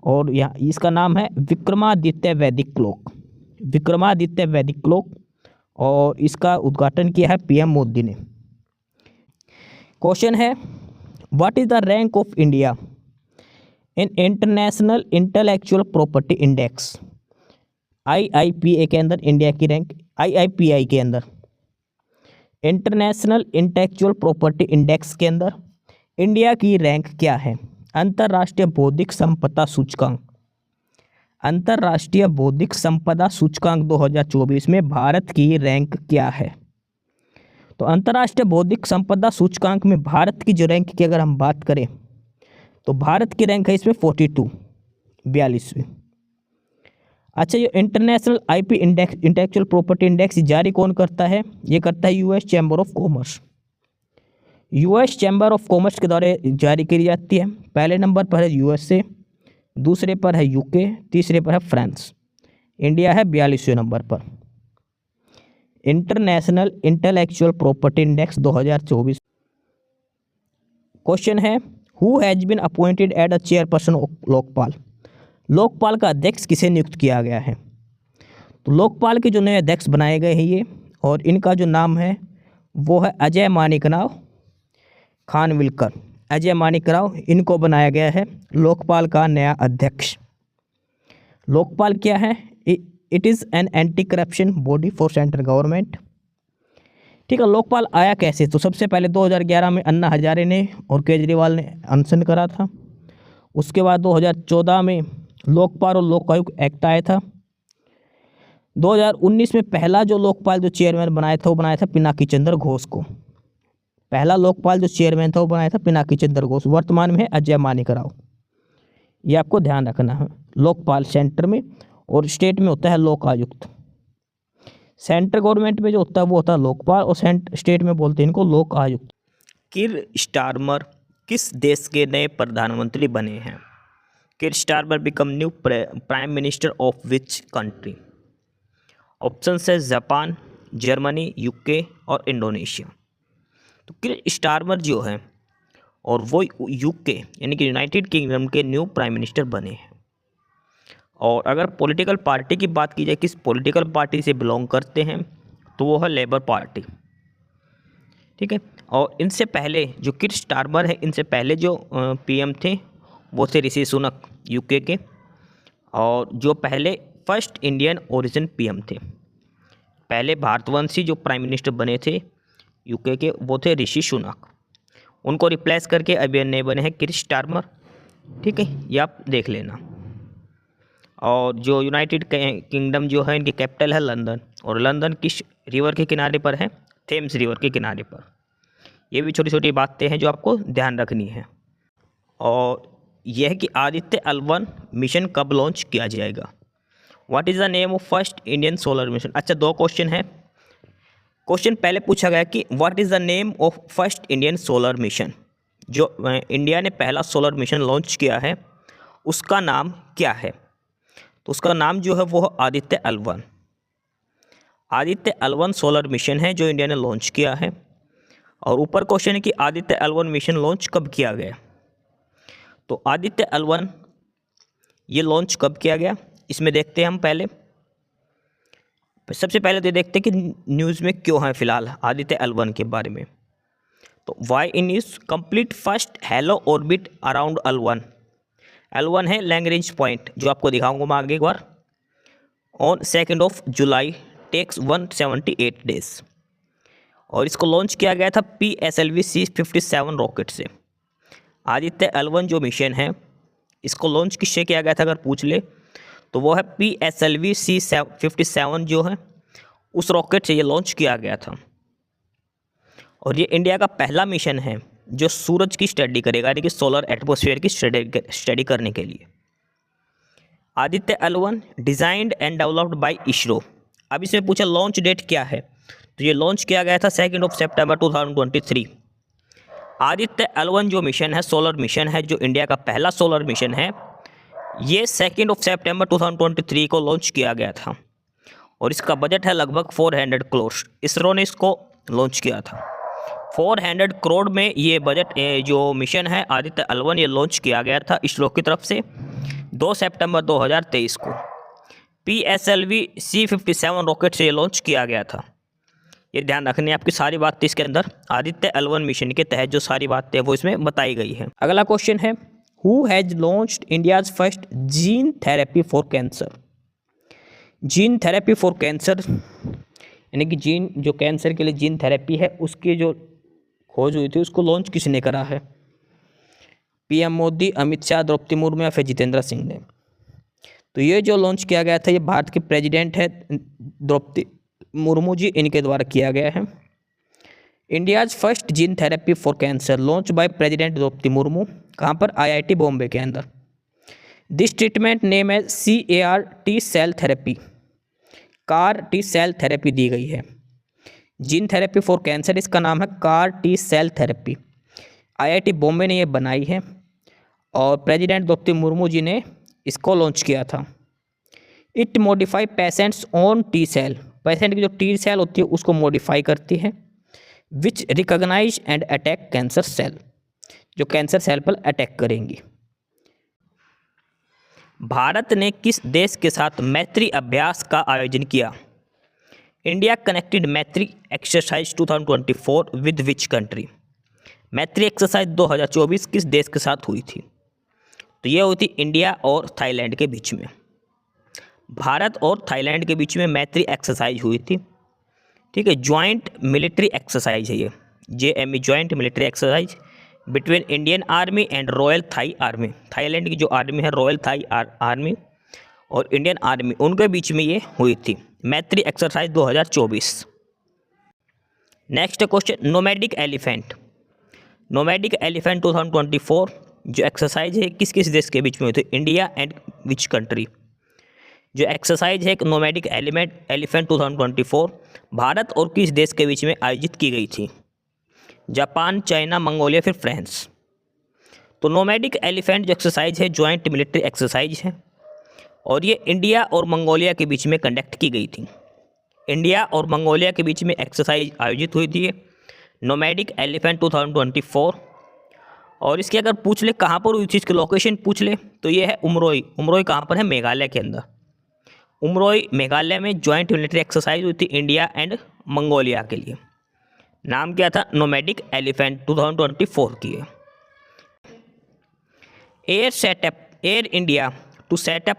और यहाँ इसका नाम है विक्रमादित्य वैदिक क्लॉक। विक्रमादित्य वैदिक क्लॉक, और इसका उद्घाटन किया है PM मोदी ने। क्वेश्चन है, what is the rank of India in international intellectual property index? IIPA के अंदर इंडिया की रैंक, IIPI के अंदर इंटरनेशनल इंटेलेक्चुअल प्रॉपर्टी इंडेक्स के अंदर इंडिया की रैंक क्या है? अंतर्राष्ट्रीय बौद्धिक संपदा सूचकांक। अंतर्राष्ट्रीय बौद्धिक संपदा सूचकांक 2024 में भारत की रैंक क्या है? तो अंतर्राष्ट्रीय बौद्धिक संपदा सूचकांक में भारत की जो रैंक की अगर हम बात करें तो भारत की रैंक है इसमें 42, 42वीं। अच्छा, ये international IP index, intellectual property index जारी कौन करता है? ये करता है US chamber of commerce. US chamber of commerce के द्वारा जारी की जाती है। पहले नंबर पर है USA, दूसरे पर है UK, तीसरे पर है फ्रांस। इंडिया है 42वें नंबर पर। International intellectual property index 2024। Question है, who has been appointed as the chairperson of Lokpal? Lokpal का अध्यक्ष किसे नियुक्त किया गया है? तो लोकपाल के जो नए अध्यक्ष बनाए गए हैं ये, और इनका जो नाम है वो है अजय माणिकराव खानविलकर। अजय माणिकराव, इनको बनाया गया है लोकपाल का नया अध्यक्ष। लोकपाल क्या है? It is an anti corruption body for central government. ठीक है, लोकपाल आया कैसे? तो सबसे पहले 2011 में अन्ना हजारे ने और केजरीवाल ने अनशन करा था। उसके बाद 2014 में लोकपाल और लोकायुक्त एक्ट आया था। 2019 में पहला जो लोकपाल जो चेयरमैन बनाया था वो बनाया था पिनाकी चंद्र घोष को। पहला लोकपाल जो चेयरमैन था वो बनाया था पिनाकी चंद्र घोष। वर्तमान में है अजय माणिकराव। ये आपको ध्यान रखना है। लोकपाल सेंटर में और स्टेट में होता है लोकायुक्त। सेंट्रल गवर्नमेंट में जो होता है वो होता है लोकपाल, और स्टेट में बोलते हैं इनको लोक आयुक्त। किर स्टारमर किस देश के नए प्रधानमंत्री बने हैं? किर Starmer become new prime minister of which country? Option है जापान, जर्मनी, यूके और इंडोनेशिया। तो किर स्टारमर जो है और वो यूके यानी कि यूनाइटेड किंगडम के न्यू प्राइम मिनिस्टर बने हैं। और अगर पॉलिटिकल पार्टी की बात की जाए, किस पॉलिटिकल पार्टी से बिलोंग करते हैं, तो वो है लेबर पार्टी। ठीक है। और इनसे पहले जो किर स्टारमर है, इनसे पहले जो पीएम थे वो थे ऋषि सुनक यूके के, और जो पहले फर्स्ट इंडियन ओरिजिन पीएम थे, पहले भारतवंशी जो प्राइम मिनिस्टर बने थे यूके के, वो थे ऋषि सुनक। उनको रिप्लेस करके अभी नए बने हैं किर स्टारमर। ठीक है, ये आप देख लेना। और जो यूनाइटेड किंगडम जो है, इनकी कैपिटल है लंदन, और लंदन किस रिवर के किनारे पर है? थेम्स रिवर के किनारे पर। ये भी छोटी छोटी बातें हैं जो आपको ध्यान रखनी है। और यह है कि आदित्य L1 मिशन कब लॉन्च किया जाएगा? What is the name of first Indian solar mission? अच्छा, 2 क्वेश्चन है। क्वेश्चन पहले पूछा गया कि what is the name of first Indian solar mission, जो इंडिया ने पहला सोलर मिशन लॉन्च किया है उसका नाम क्या है? तो उसका नाम जो है वो है Aditya L1। Aditya L1 solar mission है जो इंडिया ने लॉन्च किया है। और ऊपर क्वेश्चन है कि आदित्य L1 मिशन लॉन्च कब किया गया? तो आदित्य L1 ये लॉन्च कब किया गया, इसमें देखते हैं हम। सबसे पहले तो देखते हैं कि न्यूज़ में क्यों है फिलहाल आदित्य L1 के बारे में। तो why in is complete first halo orbit around L1 है लॉन्ग रेंज पॉइंट, जो आपको दिखाऊंगा मैं आगे एक बार। On 2 July takes 178 days. और इसको लॉन्च किया गया था PSLV C57 रॉकेट से। आदित्य L1 जो मिशन है इसको लॉन्च किससे किया गया था अगर पूछ ले, तो वो है PSLV C57 जो है उस रॉकेट से ये लॉन्च किया गया था। और ये इंडिया का पहला मिशन है जो सूरज की स्टडी करेगा, यानी कि सोलर एटमॉस्फेयर की स्टडी करने के लिए। Aditya L1 designed and developed by ISRO. अब इसमें पूछा लॉन्च डेट क्या है, तो ये लॉन्च किया गया था 2 सितंबर 2023। आदित्य L1 जो मिशन है, सोलर मिशन है, जो इंडिया का पहला सोलर मिशन है, ये 2 सितंबर 2023 को लॉन्च किया गया था। और इसका बजट है लगभग 400 करोड़। इसरो ने इसको लॉन्च किया था 400 करोड़ में। ये बजट जो मिशन है आदित्य L1 ये लॉन्च किया गया था इसरो की तरफ से 2 सितंबर 2023 को। PSLV C57 रॉकेट से ये लॉन्च किया गया था। ये ध्यान रखनी है आपकी सारी बात इसके अंदर। आदित्य L1 मिशन के तहत जो सारी बातें वो इसमें बताई गई है। अगला क्वेश्चन है, who has launched India's first gene therapy for cancer? Gene therapy for cancer यानी कि जीन जो कैंसर के लिए जीन थेरेपी है उसकी जो खोज हुई थी उसको लॉन्च किसने करा है? PM मोदी, अमित शाह, द्रौपदी मुर्मू या फिर जितेंद्र सिंह ने? तो ये जो लॉन्च किया गया था ये भारत के प्रेसिडेंट है द्रौपदी मुर्मू जी, इनके द्वारा किया गया है। India's first gene therapy for cancer launch by President Droupadi Murmu. कहाँ पर? IIT बॉम्बे के अंदर। दिस ट्रीटमेंट नेम है CAR-T cell therapy. CAR-T cell therapy दी गई है। जीन थेरेपी फॉर कैंसर इसका नाम है CAR-T cell therapy. IIT Bombay ने ये बनाई है और प्रेसिडेंट द्रौपदी मुर्मू जी ने इसको लॉन्च किया था। It modify patients on T cell. Patient की जो T सेल होती है उसको मॉडिफाई करती है। Which recognise and attack cancer cell, जो कैंसर सेल पर अटैक करेंगी। भारत ने किस देश के साथ मैत्री अभ्यास का आयोजन किया? इंडिया कनेक्टेड मैत्री एक्सरसाइज 2024 विद विच कंट्री? मैत्री एक्सरसाइज 2024 किस देश के साथ हुई थी? तो ये हुई थी इंडिया और थाईलैंड के बीच में। भारत और थाईलैंड के बीच में मैत्री एक्सरसाइज हुई थी। ठीक है, ज्वाइंट मिलिट्री एक्सरसाइज है ये, JME joint military exercise between Indian Army and Royal Thai Army. Thailand की जो आर्मी है रॉयल थाई आर्मी और इंडियन आर्मी, उनके बीच में ये हुई थी Maitree exercise 2024। Next question, nomadic elephant. Nomadic elephant 2024 जो एक्सरसाइज है किस किस देश के बीच में हुई थी? India and which country? जो एक्सरसाइज है एक नोमैडिक एलिफेंट 2024 भारत और किस देश के बीच में आयोजित की गई थी? जापान, चाइना, मंगोलिया, फिर फ्रांस। तो नोमैडिक एलिफेंट जो एक्सरसाइज है जॉइंट मिलिट्री एक्सरसाइज है और ये इंडिया और मंगोलिया के बीच में कंडक्ट की गई थी। इंडिया और मंगोलिया के बीच में एक्सरसाइज आयोजित हुई थी नोमैडिक एलिफेंट 2024। और इसके अगर पूछ ले कहाँ पर हुई थी, इसकी लोकेशन पूछ ले तो ये है उमरोई। उमरोई कहाँ पर है? मेघालय के अंदर। उमरोई मेघालय में जॉइंट मिलिट्री एक्सरसाइज हुई थी इंडिया एंड मंगोलिया के लिए। नाम क्या था? नोमैडिक एलिफेंट 2024 की है। Air India to set up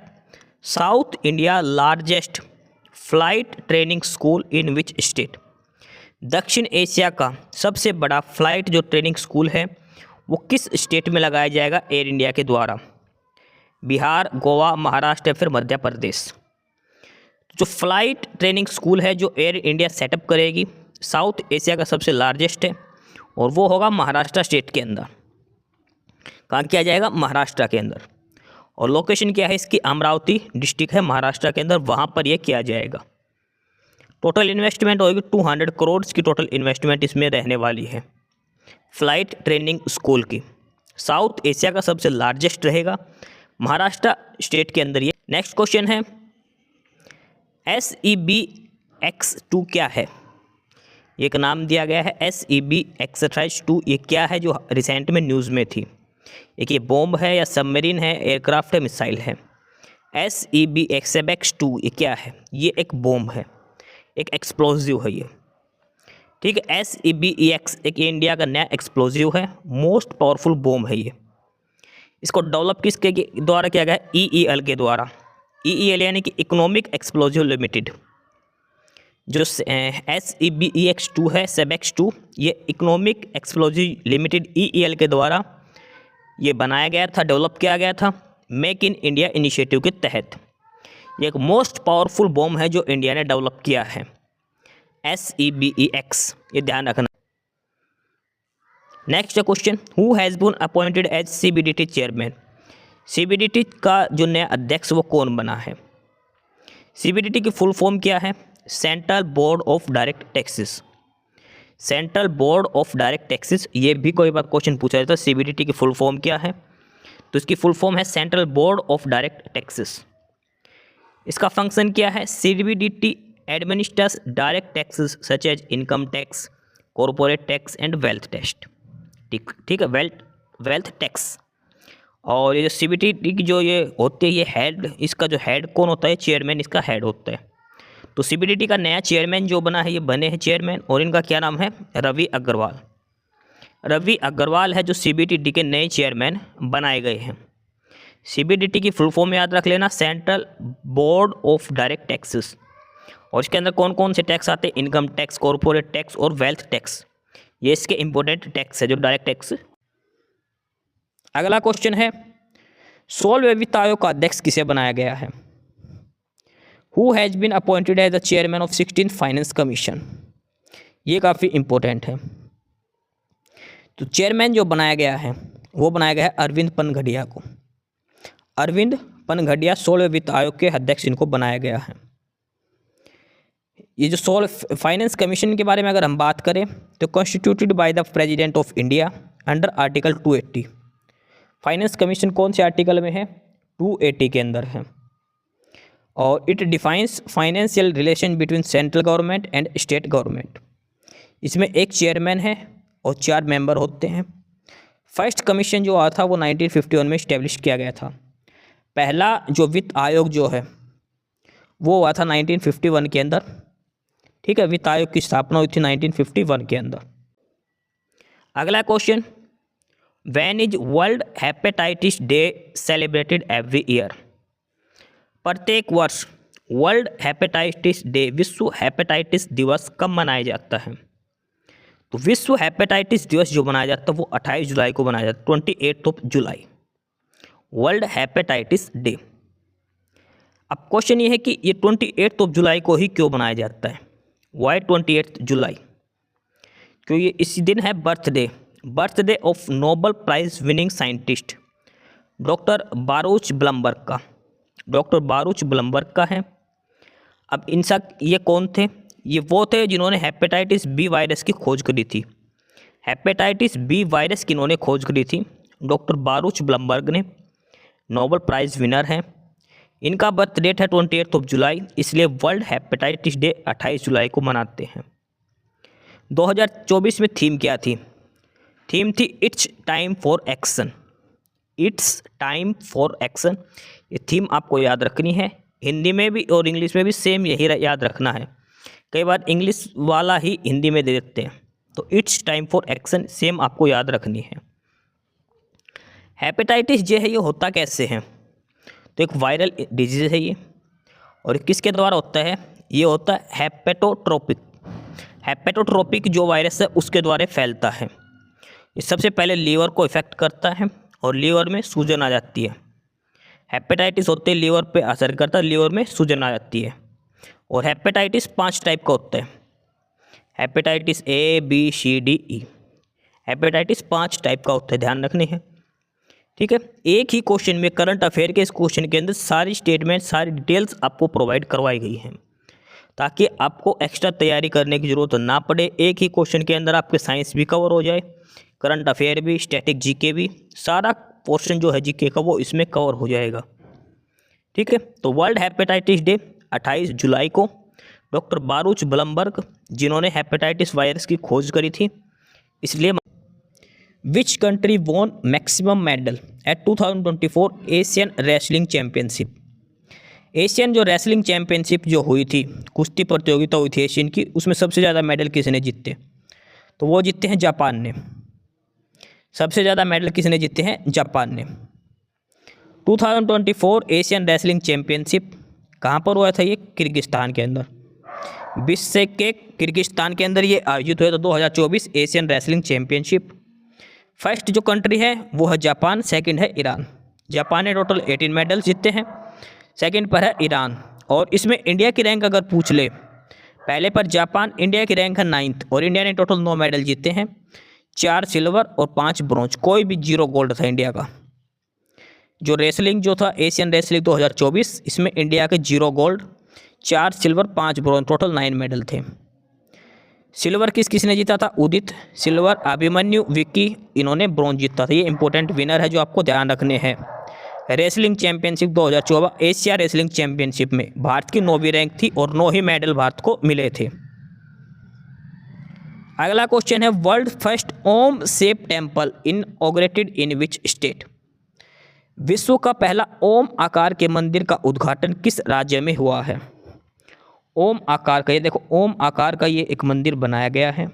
South India largest flight training school in which state? दक्षिण एशिया का सबसे बड़ा फ्लाइट जो ट्रेनिंग स्कूल है वो किस स्टेट में लगाया जाएगा एयर इंडिया के द्वारा? बिहार, गोवा, महाराष्ट्र या फिर मध्य प्रदेश। जो फ्लाइट ट्रेनिंग स्कूल है जो एयर इंडिया सेटअप करेगी साउथ एशिया का सबसे लार्जेस्ट है और वो होगा महाराष्ट्र स्टेट के अंदर। कहाँ किया जाएगा? महाराष्ट्र के अंदर। और लोकेशन क्या है इसकी? अमरावती डिस्ट्रिक्ट है महाराष्ट्र के अंदर, वहाँ पर यह किया जाएगा। टोटल इन्वेस्टमेंट होगी 200 करोड़ की टोटल इन्वेस्टमेंट इसमें रहने वाली है फ्लाइट ट्रेनिंग स्कूल की। साउथ एशिया का सबसे लार्जेस्ट रहेगा महाराष्ट्र स्टेट के अंदर ये। नेक्स्ट क्वेश्चन है SEBX2 क्या है? एक नाम दिया गया है SEBX2। ये क्या है जो रिसेंट में न्यूज़ में थी? एक ये बॉम्ब है या सबमरीन है, एयरक्राफ्ट है, मिसाइल है? SEBX2 ये क्या है? ये एक बॉम्ब है, एक एक्सप्लोजिव है ये। ठीक है, SEBEX एक इंडिया का नया एक्सप्लोजिव है, मोस्ट पावरफुल बॉम्ब है ये। इसको डेवलप किसके द्वारा किया गया है? EEL के द्वारा। EEL यानी कि इकोनॉमिक एक्सप्लोजिव लिमिटेड। जो SEBEX2 है, SEBEX2 ये इकोनॉमिक एक्सप्लोजिव लिमिटेड EEL के द्वारा ये बनाया गया था, डेवलप किया गया था मेक इन इंडिया इनिशिएटिव के तहत। ये एक मोस्ट पावरफुल बॉम्ब है जो इंडिया ने डेवलप किया है SEBEX, ये ध्यान रखना। Next question, who has been appointed as CBDT chairman? CBDT का जो नया अध्यक्ष वो कौन बना है? CBDT की फुल फॉर्म क्या है? Central board of direct taxes. Central board of direct taxes, ये भी कोई बार क्वेश्चन पूछा जाता है CBDT की फुल फॉर्म क्या है? तो इसकी फुल फॉर्म है central board of direct taxes. इसका फंक्शन क्या है? CBDT administrates direct taxes such as income tax, corporate tax and wealth tax. ठीक है, वेल्थ टैक्स। और ये जो CBDT की जो ये होती है ये हेड, इसका जो हेड कौन होता है? चेयरमैन इसका हेड होता है। तो CBDT का नया चेयरमैन जो बना है, ये बने हैं चेयरमैन, और इनका क्या नाम है? रवि अग्रवाल। रवि अग्रवाल है जो CBDT के नए चेयरमैन बनाए गए हैं। CBDT की फुल फॉर्म याद रख लेना, central board of direct taxes. और इसके अंदर कौन कौन से टैक्स आते हैं? इनकम टैक्स, कॉरपोरेट टैक्स और वेल्थ टैक्स। ये इसके इंपॉर्टेंट टैक्स है जो डायरेक्ट टैक्स। अगला क्वेश्चन है 16वें वित्त आयोग का अध्यक्ष किसे बनाया गया है? Who has been appointed as the chairman of 16th Finance Commission? ये काफ़ी इंपॉर्टेंट है। तो चेयरमैन जो बनाया गया है वो बनाया गया है अरविंद पनघड़िया को। अरविंद पनघड़िया 16वें वित्त आयोग के अध्यक्ष इनको बनाया गया है। ये जो 16 फाइनेंस कमीशन के बारे में अगर हम बात करें तो constituted by the president of India under article 280। Finance commission कौन से आर्टिकल में है? 280 के अंदर है। और it defines financial relation between central government and state government. इसमें एक चेयरमैन है और 4 मेंबर होते हैं। फर्स्ट कमीशन जो आया था वो 1951 में इस्टेब्लिश किया गया था। पहला जो वित्त आयोग जो है वो हुआ था 1951 के अंदर। ठीक है, वित्त आयोग की स्थापना हुई थी 1951 के अंदर। अगला question, when is world hepatitis day celebrated every year? प्रत्येक वर्ष वर्ल्ड हेपेटाइटिस डे, विश्व हेपेटाइटिस दिवस कब मनाया जाता है? तो विश्व हेपेटाइटिस दिवस जो मनाया जाता है वो 28 जुलाई को मनाया जाता है, 28 जुलाई, वर्ल्ड हेपेटाइटिस डे। अब क्वेश्चन ये है कि ये 28 जुलाई को ही क्यों मनाया जाता है? Why 28 July? क्योंकि इसी दिन है birthday of Nobel Prize winning scientist doctor Baruch Blumberg का। डॉक्टर बारूच ब्लमबर्ग का है। अब इनसा ये कौन थे? ये वो थे जिन्होंने हेपेटाइटिस बी वायरस की खोज करी थी। हेपेटाइटिस बी वायरस की इन्होंने खोज करी थी डॉक्टर बारूच ब्लमबर्ग ने, नोबेल प्राइज़ विनर हैं। इनका बर्थ डेट है 28 जुलाई, इसलिए वर्ल्ड हेपेटाइटिस डे 28 जुलाई को मनाते हैं। 2024 में थीम क्या थी? थीम थी it's time for action. It's time for action, ये थीम आपको याद रखनी है। हिंदी में भी और इंग्लिश में भी सेम यही याद रखना है। कई बार इंग्लिश वाला ही हिंदी में दे देते हैं, तो it's time for action same आपको याद रखनी है। हेपेटाइटिस जे है ये होता कैसे है? तो एक वायरल डिजीज़ है ये, और किसके द्वारा होता है? ये होता है हेपेटोट्रोपिक। हेपेटोट्रोपिक जो वायरस है उसके द्वारा फैलता है। ये सबसे पहले लीवर को इफेक्ट करता है और लीवर में सूजन आ जाती है। हेपेटाइटिस होते ही लीवर पे असर करता है, लीवर में सूजन आ जाती है। और हेपेटाइटिस 5 टाइप का होता है। Hepatitis A, B, C, D, E. Hepatitis 5 type का होता है, ध्यान रखने हैं। ठीक है, एक ही क्वेश्चन में करंट अफेयर के इस क्वेश्चन के अंदर सारी स्टेटमेंट, सारी डिटेल्स आपको प्रोवाइड करवाई गई हैं, ताकि आपको एक्स्ट्रा तैयारी करने की ज़रूरत ना पड़े। एक ही क्वेश्चन के अंदर आपके साइंस भी कवर हो जाए, करंट अफेयर भी, स्टैटिक जीके भी, सारा पोर्शन जो है जीके का वो इसमें कवर हो जाएगा। ठीक है, तो वर्ल्ड हेपेटाइटिस डे 28 जुलाई को डॉक्टर बारूच ब्लमबर्ग, जिन्होंने हेपेटाइटिस वायरस की खोज करी थी, इसलिए। Which country won maximum medal at 2024 Asian wrestling championship? Asian जो रेसलिंग चैम्पियनशिप जो हुई थी, कुश्ती प्रतियोगिता हुई थी एशियन की, उसमें सबसे ज़्यादा मेडल किसने जीते? तो वो जीते हैं जापान ने। सबसे ज़्यादा मेडल किसने जीते हैं? जापान ने। 2024 एशियन रेसलिंग चैम्पियनशिप कहाँ पर हुआ था? ये किर्गिस्तान के अंदर, बिश्केक के किर्गिस्तान के अंदर ये आयोजित हुआ था 2024 एशियन रेसलिंग चैम्पियनशिप। फर्स्ट जो कंट्री है वो है जापान, सेकंड है ईरान। जापान ने टोटल 18 मेडल जीते हैं, सेकंड पर है ईरान। और इसमें इंडिया की रैंक अगर पूछ ले, पहले पर जापान, इंडिया की रैंक है 9th, और इंडिया ने टोटल 9 मेडल जीते हैं, 4 सिल्वर और 5 ब्रॉन्ज, कोई भी 0 गोल्ड था इंडिया का। जो रेसलिंग जो था एशियन रेसलिंग 2024, इसमें इंडिया के 0 gold, 4 silver, 5 bronze, total 9 medal थे। सिल्वर किसने जीता था? उदित। सिल्वर अभिमन्यु, विक्की, इन्होंने ब्रॉन्ज जीता था। ये इंपॉर्टेंट विनर है जो आपको ध्यान रखने हैं। Wrestling championship 2024 Asia wrestling championship में भारत की 9वीं रैंक थी और 9 ही मेडल भारत को मिले थे। अगला क्वेश्चन है, world first Om shape temple inaugurated in which state? विश्व का पहला ओम आकार के मंदिर का उद्घाटन किस राज्य में हुआ है? ओम आकार का, ये देखो ओम आकार का ये एक मंदिर बनाया गया है,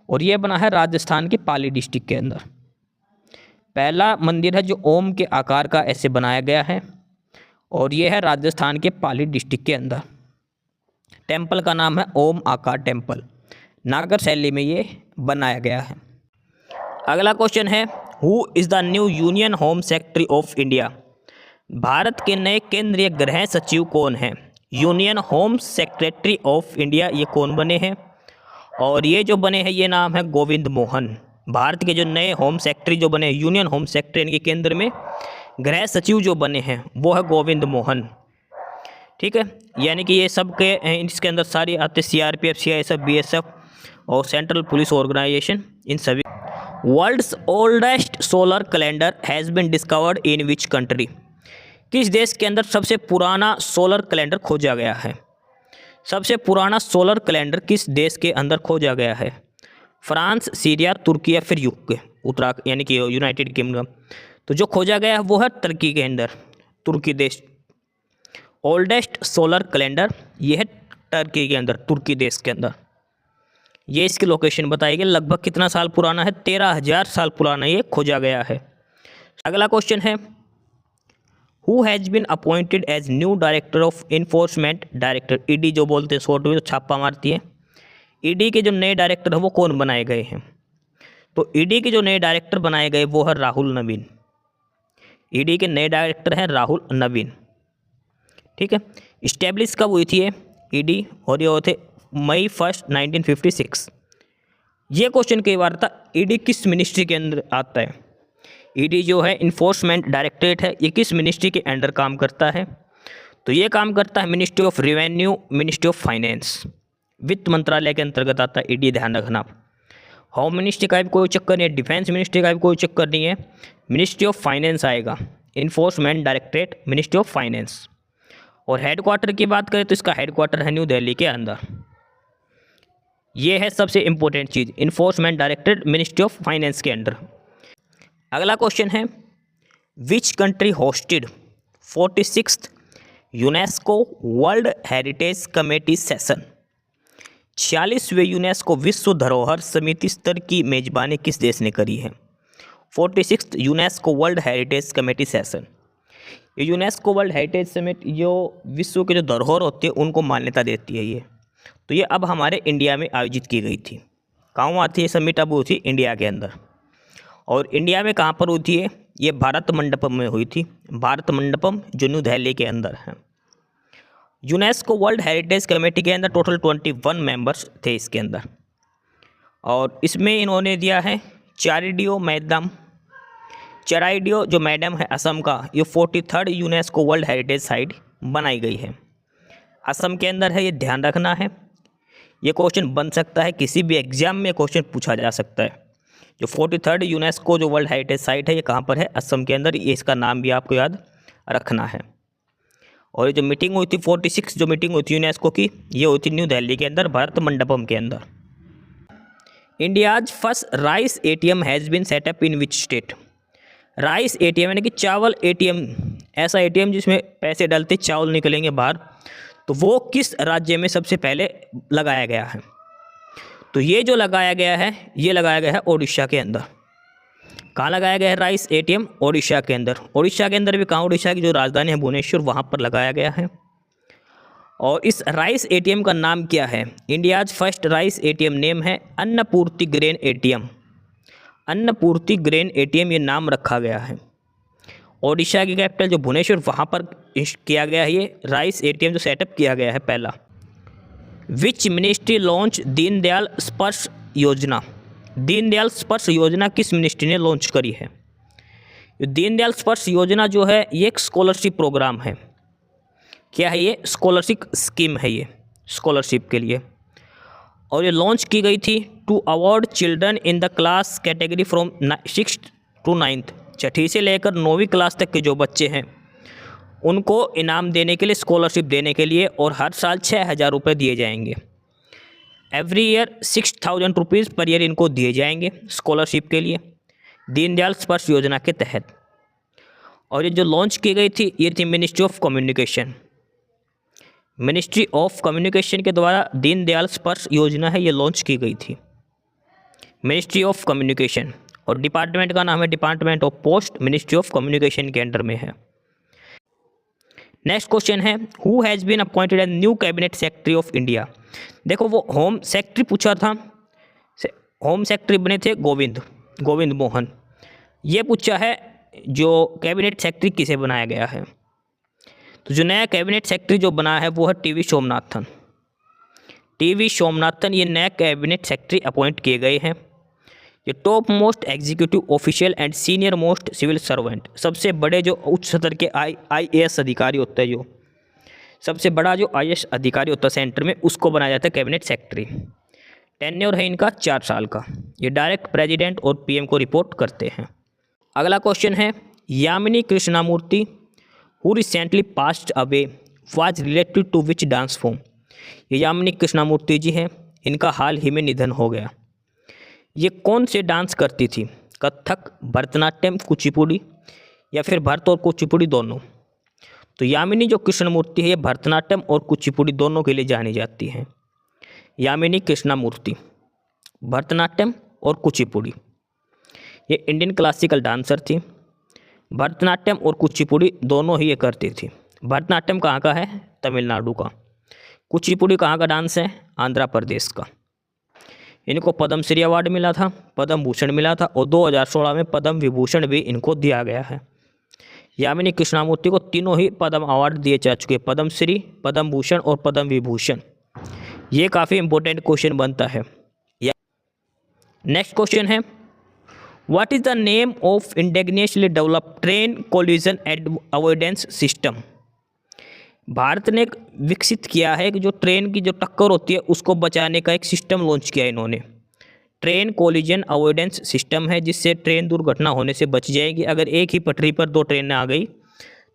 और ये बना है राजस्थान के पाली डिस्ट्रिक्ट के अंदर। पहला मंदिर है जो ओम के आकार का ऐसे बनाया गया है, और ये है राजस्थान के पाली डिस्ट्रिक्ट के अंदर। टेम्पल का नाम है ओम आकार टेम्पल, नागर शैली में ये बनाया गया है। अगला क्वेश्चन है, who is the new union home secretary of India? Bharat के नए केंद्रीय गृह सचिव कौन हैं? Union home secretary of India ये कौन बने हैं? और ये जो बने हैं ये नाम है गोविंद मोहन। भारत के जो नए होम सेक्रेटरी जो बने, यूनियन होम सेक्रेटरी इनके केंद्र में गृह सचिव जो बने हैं वो है गोविंद मोहन। ठीक है, यानी कि ये सब के इसके अंदर सारी आते, CRPF, CISF, BSF और सेंट्रल पुलिस ऑर्गेनाइजेशन, इन सभी। World's oldest solar calendar has been discovered in which country? किस देश के अंदर सबसे पुराना सोलर कैलेंडर खोजा गया है? सबसे पुराना सोलर कैलेंडर किस देश के अंदर खोजा गया है? फ्रांस, सीरिया, तुर्की या फिर यूके, उत्तराखंड यानी कि यूनाइटेड किंगडम। तो जो खोजा गया है वो है तुर्की के अंदर, तुर्की देश। ओल्डेस्ट सोलर कैलेंडर ये है टर्की के अंदर, तुर्की देश के अंदर। ये इसकी लोकेशन बताई गई, लगभग कितना साल पुराना है? 13,000 साल पुराना ये खोजा गया है। अगला क्वेश्चन है, who has been appointed as new director of Enforcement director? ED जो बोलते हैं, शॉर्ट में तो छापा मारती है। ED के जो नए डायरेक्टर है वो कौन बनाए गए हैं? तो ED के जो नए डायरेक्टर बनाए गए वो है राहुल नवीन। ED के नए डायरेक्टर हैं राहुल नवीन। ठीक है, इस्टेब्लिश कब हुई थी ये ED? और ये हुए थे May 1, 1956। ये क्वेश्चन कई बार था, ED किस मिनिस्ट्री के अंदर आता है? ईडी जो है इन्फोर्समेंट डायरेक्टरेट है, ये किस मिनिस्ट्री के अंडर काम करता है? तो ये काम करता है ministry of revenue, ministry of finance, वित्त मंत्रालय के अंतर्गत आता है ईडी, ध्यान रखना। होम मिनिस्ट्री का भी कोई चक्कर नहीं है, डिफेंस मिनिस्ट्री का भी कोई चक्कर नहीं है, मिनिस्ट्री ऑफ फाइनेंस आएगा, enforcement directorate, ministry of finance. और हेडक्वार्टर की बात करें तो इसका हेडक्वार्टर है न्यू दिल्ली के अंदर। ये है सबसे इंपॉर्टेंट चीज़, enforcement directorate, ministry of finance के अंडर। अगला क्वेश्चन है, which country hosted 46th UNESCO world heritage committee session? 46वें यूनेस्को विश्व धरोहर समिति स्तर की मेजबानी किस देश ने करी है? 46th UNESCO world heritage committee session. ये यूनेस्को वर्ल्ड हेरिटेज समिट जो विश्व के जो धरोहर होते हैं उनको मान्यता देती है ये। तो ये अब हमारे इंडिया में आयोजित की गई थी। कहाँ हुआ थी ये समिट? अब हुई थी इंडिया के अंदर। और इंडिया में कहाँ पर हुई थी ये भारत मंडपम में हुई थी, भारत मंडपम जो न्यू दिल्ली के अंदर है। यूनेस्को वर्ल्ड हेरिटेज कमेटी के अंदर टोटल 21 मेंबर्स थे इसके अंदर। और इसमें इन्होंने दिया है चारिडियो मैडम, चराइडियो जो मैडम है असम का, ये 43rd UNESCO world heritage site बनाई गई है, असम के अंदर है, ये ध्यान रखना है। ये क्वेश्चन बन सकता है, किसी भी एग्जाम में क्वेश्चन पूछा जा सकता है। जो 43rd यूनेस्को जो वर्ल्ड हेरिटेज साइट है ये कहाँ पर है? असम के अंदर। ये इसका नाम भी आपको याद रखना है। और ये जो मीटिंग हुई थी 46 जो मीटिंग हुई थी यूनेस्को की, ये हुई थी न्यू दिल्ली के अंदर, भारत मंडपम के अंदर। India's first rice ATM has been set up in which state? Rice ATM यानी कि चावल ATM, ऐसा ATM जिसमें पैसे डालते चावल निकलेंगे बाहर, तो वो किस राज्य में सबसे पहले लगाया गया है? तो ये जो लगाया गया है ये लगाया गया है ओडिशा के अंदर। कहाँ लगाया गया है राइस ATM? ओडिशा के अंदर। ओडिशा के अंदर भी कहाँ? ओडिशा की जो राजधानी है भुवनेश्वर, वहाँ पर लगाया गया है। और इस राइस ATM का नाम क्या है? India's first rice ATM name है Annapurti grain ATM। Annapurti grain ATM ये नाम रखा गया है। ओडिशा की कैपिटल जो भुवनेश्वर, वहाँ पर किया गया है ये राइस ATM जो सेटअप किया गया है पहला। विच मिनिस्ट्री लॉन्च दीनदयाल स्पर्श योजना? दीनदयाल स्पर्श योजना किस मिनिस्ट्री ने लॉन्च करी है? दीनदयाल स्पर्श योजना जो है ये एक स्कॉलरशिप प्रोग्राम है। क्या है ये? स्कॉलरशिप स्कीम है ये, स्कॉलरशिप के लिए। और ये लॉन्च की गई थी to award children in the class category from 6th to 9th, छठी से लेकर 9वीं क्लास तक के जो बच्चे हैं उनको इनाम देने के लिए, स्कॉलरशिप देने के लिए। और हर साल 6,000 रुपये दिए जाएंगे। Every year 6,000 rupees per year इनको दिए जाएंगे स्कॉलरशिप के लिए, दीनदयाल स्पर्श योजना के तहत। और ये जो लॉन्च की गई थी ये थी Ministry of communication. Ministry of Communication के द्वारा दीनदयाल स्पर्श योजना है ये लॉन्च की गई थी, मिनिस्ट्री ऑफ कम्युनिकेशन। और डिपार्टमेंट का नाम है Department of Post, Ministry of Communication के अंडर में है। नेक्स्ट क्वेश्चन है, who has been appointed as new Cabinet Secretary of India? देखो वो होम सेक्रेटरी पूछा था, होम सेक्रेटरी बने थे गोविंद मोहन। ये पूछा है जो कैबिनेट सेक्रेटरी किसे बनाया गया है? तो जो नया कैबिनेट सेक्रेटरी जो बना है वो है टीवी सोमनाथन। ये नया कैबिनेट सेक्रेटरी अपॉइंट किए गए हैं। ये top most executive official and senior most civil servant, सबसे बड़े जो उच्च स्तर के IAS अधिकारी होता है, जो सबसे बड़ा जो IAS अधिकारी होता है सेंटर में, उसको बनाया जाता है कैबिनेट सेक्रेटरी। टेन्योर है इनका 4 साल का। ये डायरेक्ट प्रेसिडेंट और PM को रिपोर्ट करते हैं। अगला क्वेश्चन है, Yamini Krishnamurthy who recently passed away was related to which dance form? ये यामिनी कृष्णामूर्ति जी हैं, इनका हाल ही में निधन हो गया। ये कौन से डांस करती थी? कथक, भरतनाट्यम, कुचिपुड़ी, या फिर भरत और कुचिपुड़ी दोनों? तो यामिनी जो कृष्णमूर्ति है ये भरतनाट्यम और कुचिपुड़ी दोनों के लिए जानी जाती हैं। यामिनी कृष्णमूर्ति भरतनाट्यम और कुचिपुड़ी, ये इंडियन क्लासिकल डांसर थी। भरतनाट्यम और कुचिपुड़ी दोनों ही ये करती थी। भरतनाट्यम कहाँ का है? तमिलनाडु का। कुचिपुड़ी कहाँ का डांस है? आंध्र प्रदेश का। इनको पद्मश्री अवार्ड मिला था, पद्म भूषण मिला था, और 2016 में पद्म विभूषण भी इनको दिया गया है। यामिनी कृष्णामूर्ति को तीनों ही पद्म अवार्ड दिए जा चुके, पद्मश्री, पद्म भूषण और पद्म विभूषण। ये काफ़ी इंपॉर्टेंट क्वेश्चन बनता है। नेक्स्ट क्वेश्चन है, what is the name of indigenously developed train collision avoidance system? Bharat ने एक विकसित किया है कि जो ट्रेन की जो टक्कर होती है उसको बचाने का एक सिस्टम लॉन्च किया है इन्होंने। ट्रेन कोलिजन अवॉइडेंस सिस्टम है, जिससे ट्रेन दुर्घटना होने से बच जाएगी। अगर एक ही पटरी पर दो ट्रेनें आ गई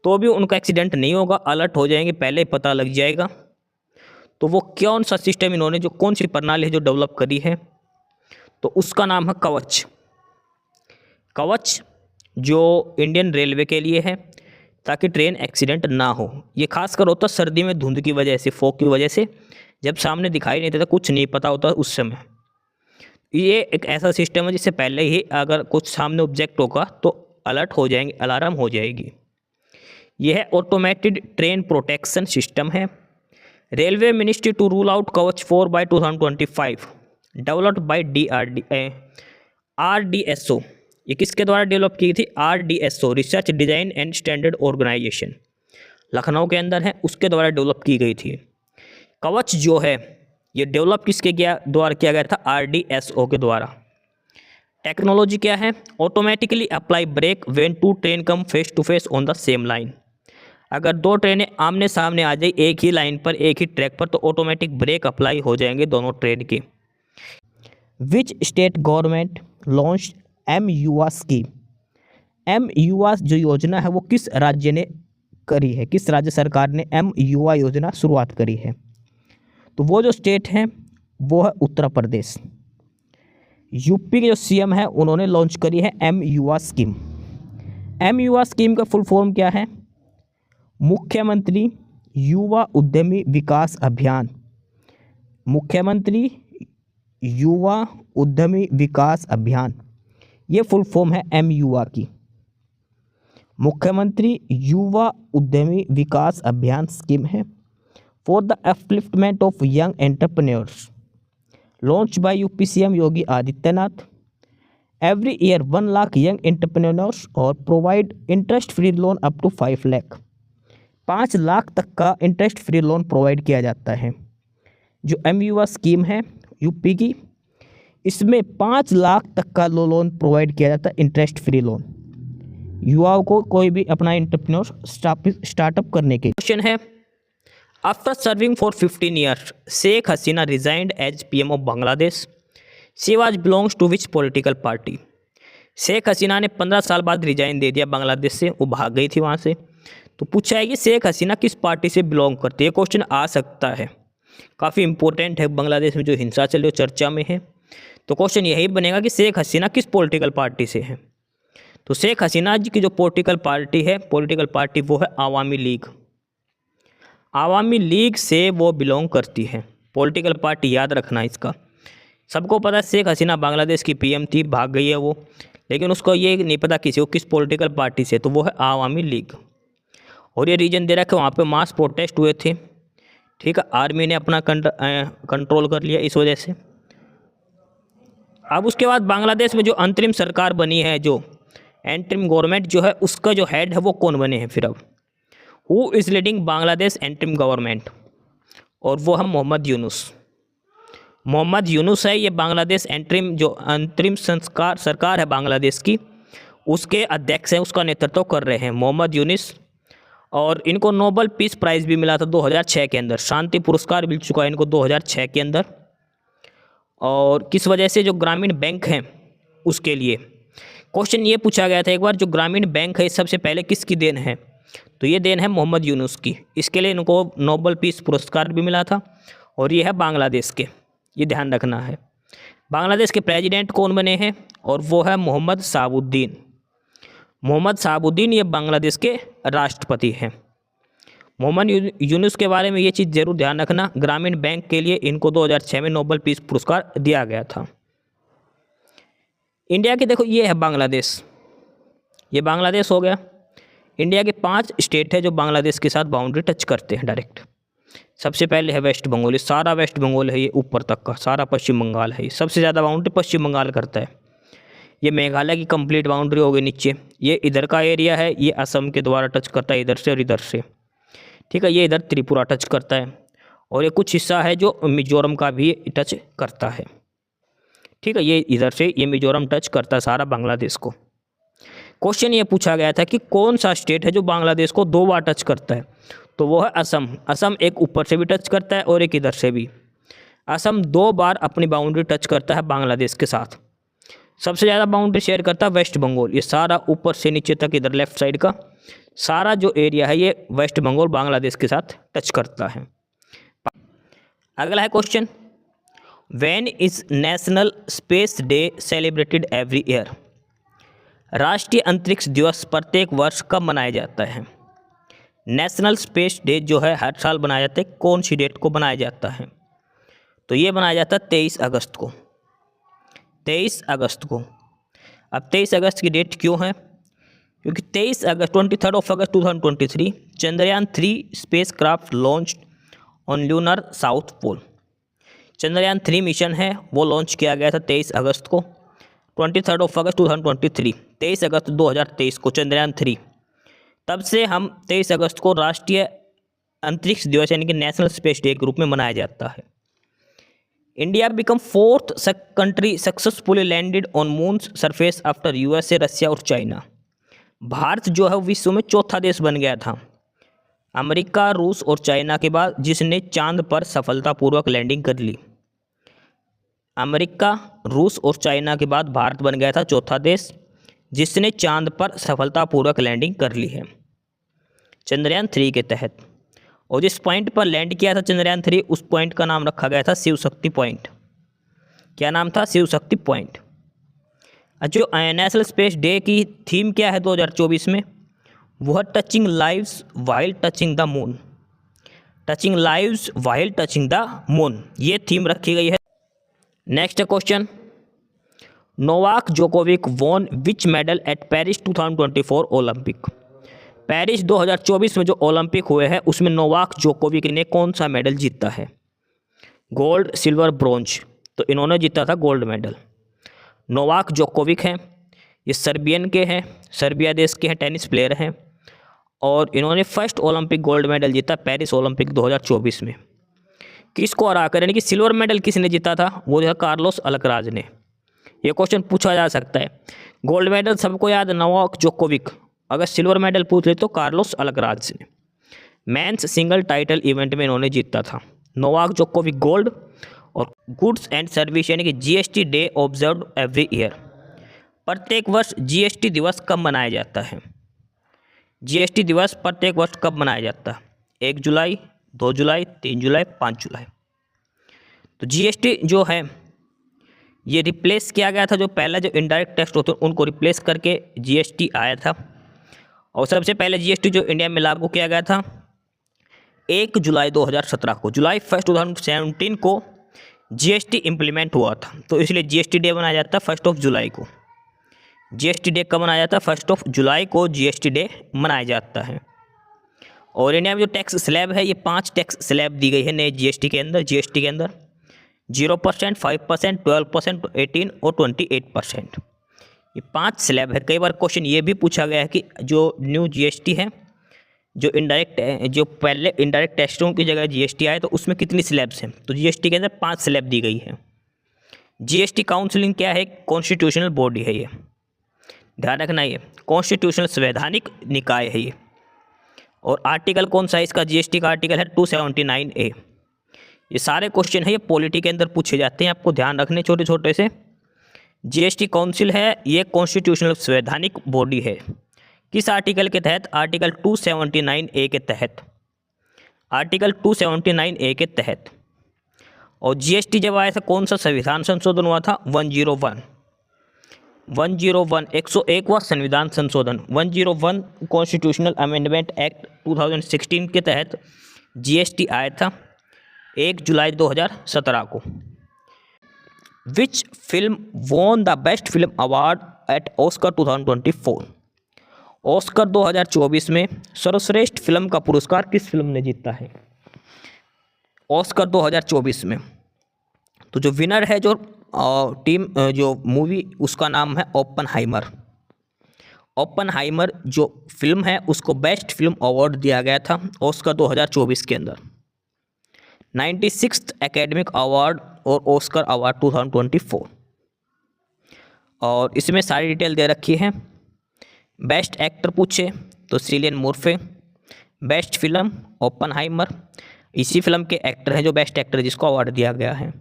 तो भी उनका एक्सीडेंट नहीं होगा, अलर्ट हो जाएंगे, पहले ही पता लग जाएगा। तो वो कौन सा सिस्टम इन्होंने, जो कौन सी प्रणाली है जो डेवलप करी है, तो उसका नाम है कवच। कवच जो इंडियन रेलवे के लिए है, ताकि ट्रेन एक्सीडेंट ना हो। ये खासकर होता सर्दी में, धुंध की वजह से, फॉग की वजह से, जब सामने दिखाई नहीं देता, कुछ नहीं पता होता उस समय। ये एक ऐसा सिस्टम है जिससे पहले ही अगर कुछ सामने ऑब्जेक्ट होगा तो अलर्ट हो जाएंगे, अलार्म हो जाएगी। यह है ऑटोमेटेड ट्रेन प्रोटेक्शन सिस्टम है। Railway ministry to rule out Kavach 4 by 2025 developed by RDSO। ये किसके द्वारा डेवलप की थी? RDSO, Research Design and Standard Organisation, Lucknow के अंदर है, उसके द्वारा डेवलप की गई थी। कवच जो है ये डेवलप किसके द्वारा किया गया था? RDSO के द्वारा। टेक्नोलॉजी क्या है? Automatically apply brake when two train come face to face on the same line. अगर दो ट्रेनें आमने सामने आ जाए एक ही लाइन पर, एक ही ट्रैक पर, तो ऑटोमेटिक ब्रेक अप्लाई हो जाएंगे दोनों ट्रेन की। Which state government launch MUA scheme? MUA जो योजना है वो किस राज्य ने करी है, किस राज्य सरकार ने MUA योजना शुरुआत करी है? तो वो जो स्टेट है वो है उत्तर प्रदेश। यूपी के जो CM है उन्होंने लॉन्च करी है MUA स्कीम। MUA स्कीम का फुल फॉर्म क्या है? मुख्यमंत्री युवा उद्यमी विकास अभियान। मुख्यमंत्री युवा उद्यमी विकास अभियान, ये फुल फॉर्म है MUA की। मुख्यमंत्री युवा उद्यमी विकास अभियान स्कीम है for the upliftment of young entrepreneurs, launch by UP CM Yogi Adityanath. Every year 1 lakh young entrepreneurs और provide interest free loan up to 5 lakh. 5 lakh तक का इंटरेस्ट फ्री लोन प्रोवाइड किया जाता है। जो MUA स्कीम है यूपी की, इसमें 5 लाख तक का लोन प्रोवाइड किया जाता है, इंटरेस्ट फ्री लोन, युवाओं को कोई भी अपना एंटरप्रेन्योर स्टार्टअप करने के। क्वेश्चन है, after serving for 15 years Sheikh Hasina resigned as PM of Bangladesh. She was belongs to which political party? Sheikh Hasina ने 15 साल बाद रिजाइन दे दिया बांग्लादेश से, वो भाग गई थी वहाँ से। तो पूछा है कि शेख हसीना किस पार्टी से बिलोंग करती है। क्वेश्चन आ सकता है, काफ़ी इंपॉर्टेंट है। बांग्लादेश में जो हिंसा चल रही है चर्चा में है, तो क्वेश्चन यही बनेगा कि शेख हसीना किस पॉलिटिकल पार्टी से है। तो शेख हसीना जी की जो पॉलिटिकल पार्टी वो है आवामी लीग। आवामी लीग से वो बिलोंग करती है। पॉलिटिकल पार्टी याद रखना इसका। सबको पता है शेख हसीना बांग्लादेश की PM थी, भाग गई है वो, लेकिन उसको ये नहीं पता किसी को किस पॉलिटिकल पार्टी से, तो वो है आवामी लीग। और ये रीजन दे रहा है कि वहाँ पे मास प्रोटेस्ट हुए थे, ठीक है, आर्मी ने अपना कंट्रोल कर लिया इस वजह से। अब उसके बाद बांग्लादेश में जो अंतरिम सरकार बनी है, जो एंटरिम गवर्नमेंट जो है, उसका जो हेड है वो कौन बने हैं फिर अब? Who is leading Bangladesh interim government? और वो है मोहम्मद यूनुस। मोहम्मद यूनुस है ये बांग्लादेश एंटरिम, जो अंतरिम सरकार है बांग्लादेश की, उसके अध्यक्ष हैं, उसका नेतृत्व कर रहे हैं मोहम्मद यूनुस। और इनको नोबेल पीस प्राइज़ भी मिला था 2006 के अंदर, शांति पुरस्कार मिल चुका है इनको 2006 के अंदर। और किस वजह से? जो ग्रामीण बैंक हैं उसके लिए। क्वेश्चन ये पूछा गया था एक बार, जो ग्रामीण बैंक है सबसे पहले किसकी देन है? तो ये देन है मोहम्मद यूनुस की। इसके लिए इनको नोबेल पीस पुरस्कार भी मिला था, और ये है बांग्लादेश के, ये ध्यान रखना है। बांग्लादेश के प्रेसिडेंट कौन बने हैं? और वो है मोहम्मद शहाबुद्दीन। मोहम्मद शहाबुद्दीन ये बांग्लादेश के राष्ट्रपति हैं। मोहम्मद यूनुस के बारे में ये चीज़ जरूर ध्यान रखना, ग्रामीण बैंक के लिए इनको 2006 में नोबेल पीस पुरस्कार दिया गया था। इंडिया के देखो ये है बांग्लादेश, ये बांग्लादेश हो गया। इंडिया के 5 स्टेट है जो बांग्लादेश के साथ बाउंड्री टच करते हैं डायरेक्ट। सबसे पहले है वेस्ट बंगाल, ये सारा वेस्ट बंगाल है, ये ऊपर तक का सारा पश्चिम बंगाल है, ये सबसे ज़्यादा बाउंड्री पश्चिम बंगाल करता है। ये मेघालय की कंप्लीट बाउंड्री हो गई नीचे, ये इधर का एरिया है, ये असम के द्वारा टच करता है इधर से और इधर से, ठीक है। ये इधर त्रिपुरा टच करता है, और ये कुछ हिस्सा है जो मिजोरम का भी टच करता है, ठीक है, ये इधर से ये मिजोरम टच करता है सारा बांग्लादेश को। क्वेश्चन ये पूछा गया था कि कौन सा स्टेट है जो बांग्लादेश को 2 बार टच करता है, तो वो है असम। असम एक ऊपर से भी टच करता है और एक इधर से भी। असम 2 बार अपनी बाउंड्री टच करता है बांग्लादेश के साथ। सबसे ज़्यादा बाउंड्री शेयर करता है वेस्ट बंगाल। ये सारा ऊपर से नीचे तक इधर लेफ्ट साइड का सारा जो एरिया है ये वेस्ट बंगाल बांग्लादेश के साथ टच करता है। अगला है question, when is national Space day celebrated every year? राष्ट्रीय अंतरिक्ष दिवस प्रत्येक वर्ष कब मनाया जाता है? नेशनल स्पेस डे जो है हर साल बनाया जाता है, कौन सी डेट को बनाया जाता है? तो ये बनाया जाता है 23 अगस्त को। 23 अगस्त को। अब 23 अगस्त की डेट क्यों है? क्योंकि 23 अगस्त 23 अगस्त 2023 Chandrayaan 3 spacecraft launch on lunar south pole. Chandrayaan 3 mission है वो लॉन्च किया गया था 23 अगस्त को, 23 अगस्त 2023, 23 अगस्त 2023 को चंद्रयान 3। तब से हम 23 अगस्त को राष्ट्रीय अंतरिक्ष दिवस यानी कि नेशनल स्पेस डे के रूप में मनाया जाता है। India become 4th country successfully landed on moon surface after USA, Russia और चाइना। भारत जो है विश्व में 4था देश बन गया था, अमेरिका, रूस और चाइना के बाद, जिसने चांद पर सफलतापूर्वक लैंडिंग कर ली। अमेरिका, रूस और चाइना के बाद भारत बन गया था 4था देश जिसने चांद पर सफलतापूर्वक लैंडिंग कर ली है चंद्रयान 3 के तहत। और जिस पॉइंट पर लैंड किया था चंद्रयान 3 उस पॉइंट का नाम रखा गया था शिव शक्ति पॉइंट। क्या नाम था? शिव शक्ति पॉइंट। जो नेशनल स्पेस डे की थीम क्या है 2024 में? वह touching lives while touching the moon. Touching lives while touching the moon, ये थीम रखी गई है। Next question, Novak Djokovic won which medal at Paris 2024 Olympic? Paris 2024 में जो ओलंपिक हुए हैं उसमें नोवाक जोकोविक ने कौन सा मेडल जीता है? Gold, silver, bronze. तो इन्होंने जीता था गोल्ड मेडल। नोवाक जोकोविक हैं, ये सर्बियन के हैं, सर्बिया देश के हैं, टेनिस प्लेयर हैं और इन्होंने फर्स्ट ओलंपिक गोल्ड मेडल जीता पेरिस ओलंपिक 2024 में। किसको हराकर, यानी कि सिल्वर मेडल किसने जीता था? वो जो है कार्लोस अल्कराज ने। ये क्वेश्चन पूछा जा सकता है। गोल्ड मेडल सबको याद है नोवाक जोकोविक, अगर सिल्वर मेडल पूछ ले तो कार्लोस अल्कराज ने। मेंस सिंगल टाइटल इवेंट में इन्होंने जीता था। Novak Djokovic gold. और गुड्स एंड सर्विस यानी कि GST day observe every year. प्रत्येक वर्ष जीएसटी दिवस कब मनाया जाता है? जीएसटी दिवस प्रत्येक वर्ष कब मनाया जाता है? 1 जुलाई, 2 जुलाई, 3 जुलाई, 5 जुलाई। तो जीएसटी जो है ये रिप्लेस किया गया था, जो पहला जो इनडायरेक्ट टैक्स होते हैं उनको रिप्लेस करके जीएसटी आया था। और सबसे पहले जीएसटी जो इंडिया में लागू किया गया था 1 जुलाई 2017 को। जुलाई 1 2017 को जीएसटी इम्प्लीमेंट हुआ था, तो इसलिए जीएसटी डे मनाया जाता है 1 जुलाई को। जीएसटी डे कब मनाया जाता है? 1 जुलाई को जीएसटी डे मनाया जाता है। और इंडिया में जो टैक्स स्लैब है ये 5 टैक्स स्लैब दी गई है नए जीएसटी के अंदर। 0%, 5%, 12%, 18 और 28%। ये 5 स्लैब है। कई बार क्वेश्चन ये भी पूछा गया है कि जो न्यू जीएसटी है, जो इनडायरेक्ट है, जो पहले इनडायरेक्ट टैक्सों की जगह जीएसटी आए तो उसमें कितनी स्लैब्स हैं? तो जीएसटी के अंदर 5 स्लैब दी गई है। जीएसटी काउंसिलिंग क्या है? कॉन्स्टिट्यूशनल बॉडी है ये, ध्यान रखना। ये कॉन्स्टिट्यूशनल संवैधानिक निकाय है ये। और आर्टिकल कौन सा है इसका? जीएसटी का आर्टिकल है 279A। ये सारे क्वेश्चन है ये पॉलिटी के अंदर पूछे जाते हैं, आपको ध्यान रखने छोटे छोटे से। जीएसटी काउंसिल है ये कॉन्स्टिट्यूशनल संवैधानिक बॉडी है। किस आर्टिकल के तहत? आर्टिकल 279A के तहत। आर्टिकल 279A के तहत। और जीएसटी जब आया था कौन सा संविधान संशोधन हुआ था? 101 101वां संविधान संशोधन 101 कॉन्स्टिट्यूशनल अमेंडमेंट एक्ट 2016 के तहत जीएसटी आया था 1 जुलाई 2017 को। Which film won the best film award eight Oscar 2024? Oscar 2024 में सर्वश्रेष्ठ फिल्म का पुरस्कार किस फिल्म ने जीता है? ऑस्कर 2024 में तो जो विनर है, जो टीम, जो मूवी, उसका नाम है ओपनहाइमर। ओपनहाइमर जो फिल्म है उसको बेस्ट फिल्म अवार्ड दिया गया था ऑस्कर 2024 के अंदर। 96th एकेडमिक अवार्ड और ऑस्कर अवार्ड 2024। और इसमें सारी डिटेल दे रखी है। बेस्ट एक्टर पूछे तो सिलियन मुर्फे। बेस्ट फिल्म ओपनहाइमर, इसी फिल्म के एक्टर हैं जो बेस्ट एक्टर है जिसको अवार्ड दिया गया है।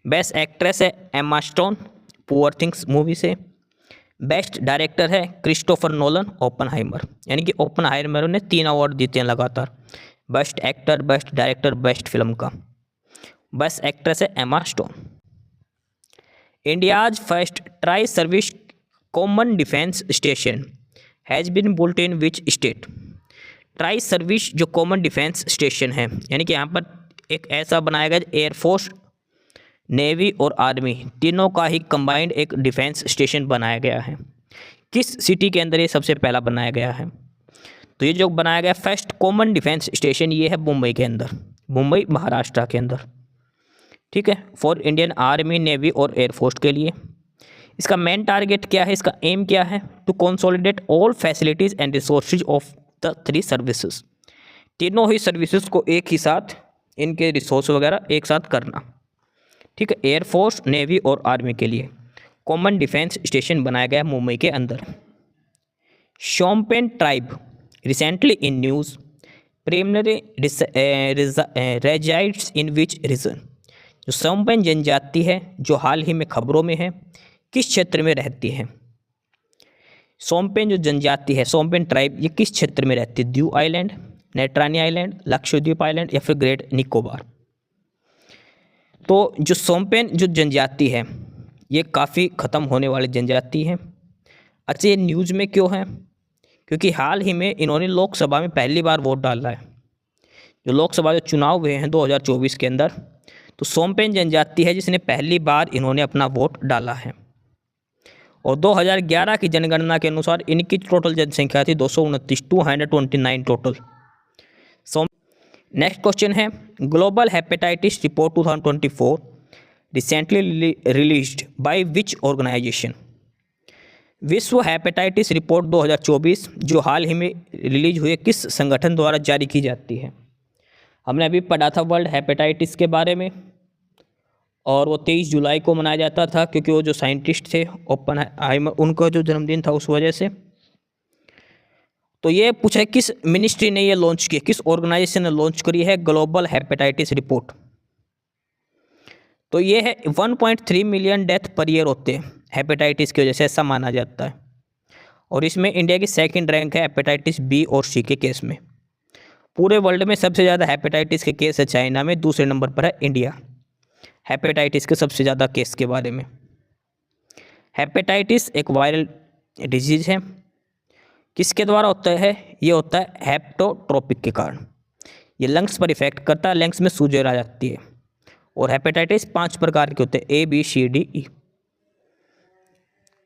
बेस्ट एक्ट्रेस है Emma Stone, Poor Things movie से। बेस्ट डायरेक्टर है क्रिस्टोफर नोलन, ओपनहाइमर, यानी कि ओपनहाइमर ने 3 अवार्ड जीते हैं लगातार, best actor, best director, best film का। बेस्ट एक्ट्रेस है Emma Stone. India's first tri service common defence station has been built in which state. Tri service जो कॉमन डिफेंस स्टेशन है, यानी कि यहाँ पर एक ऐसा बनाया गया एयरफोर्स, नेवी और आर्मी तीनों का ही कंबाइंड एक डिफेंस स्टेशन बनाया गया है। किस सिटी के अंदर ये सबसे पहला बनाया गया है? तो ये जो बनाया गया फर्स्ट कॉमन डिफेंस स्टेशन ये है मुंबई के अंदर, मुंबई महाराष्ट्र के अंदर, ठीक है, फॉर इंडियन आर्मी, नेवी और एयरफोर्स के लिए। इसका मेन टारगेट क्या है, इसका एम क्या है? To consolidate all facilities and resources of the 3 services, तीनों ही सर्विसेज को एक ही साथ, इनके रिसोर्स वगैरह एक साथ करना, ठीक है, एयरफोर्स, नेवी और आर्मी के लिए कॉमन डिफेंस स्टेशन बनाया गया मुंबई के अंदर। Shompen tribe recently in news preliminary resides in which region. जो शोम्पेन जनजाति है जो हाल ही में खबरों में है, किस क्षेत्र में रहती है? शोम्पेन जो जनजाति है, शोम्पेन ट्राइब, ये किस क्षेत्र में रहती है? द्वीप आइलैंड, नेत्रानी आइलैंड, लक्षद्वीप आइलैंड या फिर ग्रेट निकोबार। तो जो शोम्पेन जो जनजाति है ये काफ़ी ख़त्म होने वाली जनजाति है। अच्छा, ये न्यूज़ में क्यों है? क्योंकि हाल ही में इन्होंने लोकसभा में पहली बार वोट डाला है। जो लोकसभा जो चुनाव हुए हैं 2024 के अंदर, तो शोम्पेन जनजाति है जिसने पहली बार इन्होंने अपना वोट डाला है। और 2011 की जनगणना के अनुसार इनकी टोटल जनसंख्या थी 229 टोटल। नेक्स्ट क्वेश्चन है, global hepatitis report 2024 recently released by which organisation. विश्व हेपेटाइटिस रिपोर्ट 2024 जो हाल ही में रिलीज हुई है किस संगठन द्वारा जारी की जाती है? हमने अभी पढ़ा था वर्ल्ड हेपेटाइटिस के बारे में, और वो 23 जुलाई को मनाया जाता था क्योंकि वो जो साइंटिस्ट थे ओपनहाइमर, उनका जो जन्मदिन था उस वजह से। तो ये पूछा है किस मिनिस्ट्री ने ये लॉन्च की, किस ऑर्गेनाइजेशन ने लॉन्च करी है ग्लोबल हेपेटाइटिस रिपोर्ट। तो ये है 1.3 मिलियन डेथ पर ईयर होते हैं हेपेटाइटिस की वजह से, ऐसा माना जाता है। और इसमें इंडिया की सेकंड रैंक है हेपेटाइटिस बी और सी के केस में। पूरे वर्ल्ड में सबसे ज़्यादा हेपेटाइटिस के केस है चाइना में, दूसरे नंबर पर है इंडिया हेपेटाइटिस के सबसे ज़्यादा केस के बारे में। हेपेटाइटिस एक वायरल डिजीज़ है, किसके द्वारा होता है? ये होता है हेप्टोट्रोपिक के कारण। ये लंग्स पर इफेक्ट करता है, लंग्स में सूजन आ जाती है। और हेपेटाइटिस 5 प्रकार के होते हैं, A, B, C, D, E,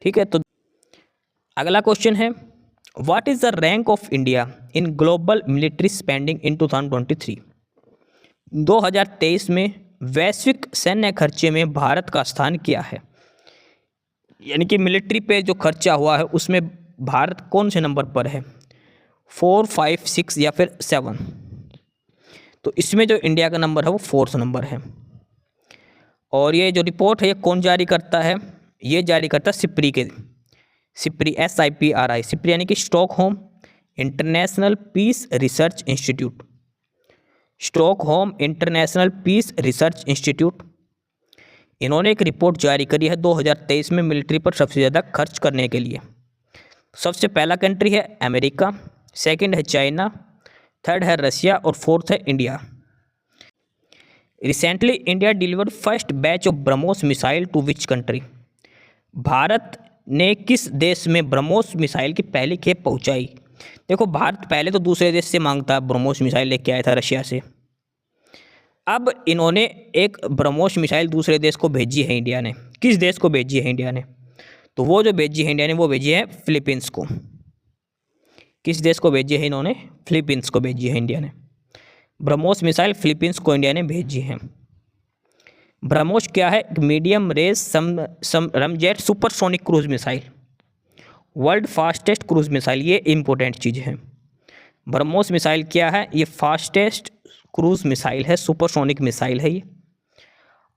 ठीक है। तो अगला क्वेश्चन है, what is the rank of India in global military spending इन 2023। 2023 में वैश्विक सैन्य खर्चे में भारत का स्थान क्या है? यानी कि मिलिट्री पे जो खर्चा हुआ है उसमें भारत कौन से नंबर पर है? 4, 5, 6 या फिर 7? तो इसमें जो इंडिया का नंबर है वो 4th नंबर है। और ये जो रिपोर्ट है ये कौन जारी करता है? ये जारी करता है सिप्री के, सिप्री SIPRI, सिप्री यानी कि Stockholm International Peace Research Institute, Stockholm International Peace Research Institute. इन्होंने एक रिपोर्ट जारी करी है 2023 में मिलिट्री पर सबसे ज़्यादा खर्च करने के लिए। सबसे पहला कंट्री है अमेरिका, सेकंड है चाइना, थर्ड है रशिया और 4th है India. Recently India delivered first batch of BrahMos missile to which country. भारत ने किस देश में ब्रह्मोस मिसाइल की पहली खेप पहुंचाई? देखो, भारत पहले तो दूसरे देश से मांगता है, ब्रह्मोस मिसाइल लेके आया था रशिया से। अब इन्होंने एक ब्रह्मोस मिसाइल दूसरे देश को भेजी है इंडिया ने। किस देश को भेजी है इंडिया ने? तो वो जो भेजी है इंडिया ने वो भेजी है फिलीपींस को। किस देश को भेजी है इन्होंने? फिलीपींस को भेजी है इंडिया ने। ब्रह्मोस मिसाइल फिलीपींस को इंडिया ने भेजी है। ब्रह्मोस क्या है? Medium range ramjet supersonic cruise missile, world fastest cruise missile, ये इंपॉर्टेंट चीज़ है। ब्रह्मोस मिसाइल क्या है? ये फास्टेस्ट क्रूज मिसाइल है, सुपरसोनिक मिसाइल है ये।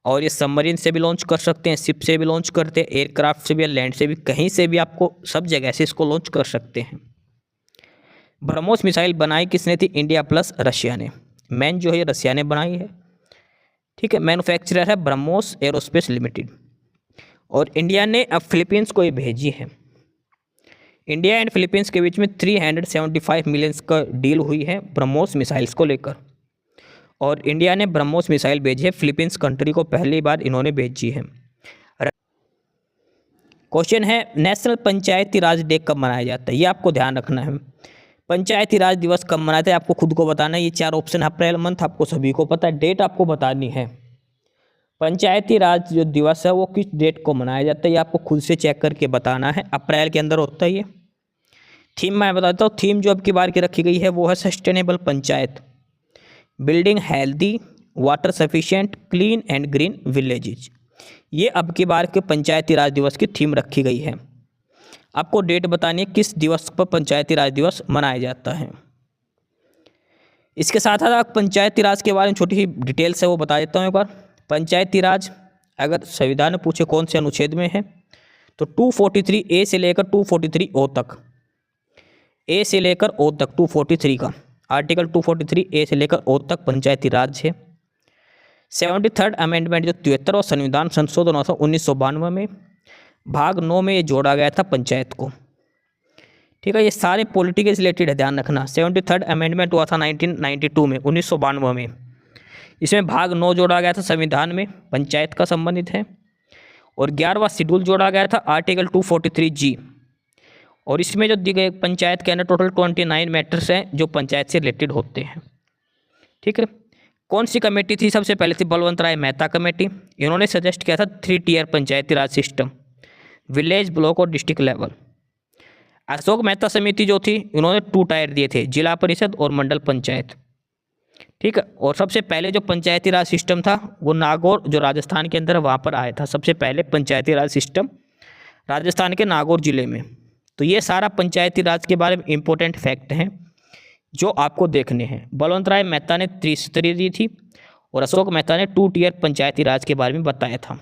और ये सबमरीन से भी लॉन्च कर सकते हैं, शिप से भी लॉन्च करते हैं, एयरक्राफ्ट से भी या लैंड से भी, कहीं से भी आपको सब जगह से इसको लॉन्च कर सकते हैं। ब्रह्मोस मिसाइल बनाई किसने थी? इंडिया प्लस रशिया ने। मैन जो है रशिया ने बनाई है, ठीक है। मैन्युफैक्चरर है ब्रह्मोस एरोस्पेस लिमिटेड। और इंडिया ने अब फिलीपींस को ये भेजी है। इंडिया एंड फिलीपींस के बीच में 375 मिलियन का डील हुई है ब्रह्मोस मिसाइल्स को लेकर। और इंडिया ने ब्रह्मोस मिसाइल भेजी है फिलीपींस कंट्री को, पहली बार इन्होंने भेजी है। क्वेश्चन है नेशनल पंचायती राज डे कब मनाया जाता है? ये आपको ध्यान रखना है। पंचायती राज दिवस कब मनाते हैं आपको खुद को बताना है। ये 4 ऑप्शन अप्रैल मंथ आपको सभी को पता है, डेट आपको बतानी है। पंचायती राज जो दिवस है वो किस डेट को मनाया जाता है ये आपको खुद से चेक करके बताना है। अप्रैल के अंदर होता है ये। थीम मैं बताता हूँ, थीम जो अब की बार की रखी गई है वो है sustainable panchayat, building healthy, water sufficient, clean and green villages. ये अब की बार के पंचायती राज दिवस की थीम रखी गई है। आपको डेट बतानी है किस दिवस पर पंचायती राज दिवस मनाया जाता है। इसके साथ साथ पंचायती राज के बारे में छोटी सी डिटेल्स है वो बता देता हूँ एक बार। पंचायती राज अगर संविधान में पूछे कौन से अनुच्छेद में है तो 243 ए से लेकर 243 ओ तक, ए से लेकर ओ तक 243 का आर्टिकल 243 ए से लेकर ओ तक पंचायती राज है। 73rd अमेंडमेंट जो 73 और संविधान संशोधन हुआ था 1992 में, भाग 9 में ये जोड़ा गया था पंचायत को, ठीक है। ये सारे पॉलिटिक्स रिलेटेड है, ध्यान रखना। 73rd अमेंडमेंट हुआ था 1992 में, 1992 में। इसमें भाग 9 जोड़ा गया था संविधान में, पंचायत का संबंधित है। और 11वां शेड्यूल जोड़ा गया था आर्टिकल 243G। और इसमें जो दी गई पंचायत के अंदर टोटल 29 मैटर्स हैं जो पंचायत से रिलेटेड होते हैं, ठीक है। कौन सी कमेटी थी? सबसे पहले थी बलवंत राय मेहता कमेटी। इन्होंने सजेस्ट किया था 3 टियर पंचायती राज सिस्टम, विलेज, ब्लॉक और डिस्ट्रिक्ट लेवल। अशोक मेहता समिति जो थी इन्होंने 2 टायर दिए थे, जिला परिषद और मंडल पंचायत, ठीक है। और सबसे पहले जो पंचायती राज सिस्टम था वो नागौर जो राजस्थान के अंदर वहाँ पर आया था। सबसे पहले पंचायती राज सिस्टम राजस्थान के नागौर जिले में। तो ये सारा पंचायती राज के बारे में इंपॉर्टेंट फैक्ट हैं जो आपको देखने हैं। बलवंत राय मेहता ने त्रिस्तरीय दी थी और अशोक मेहता ने 2 टियर पंचायती राज के बारे में बताया था।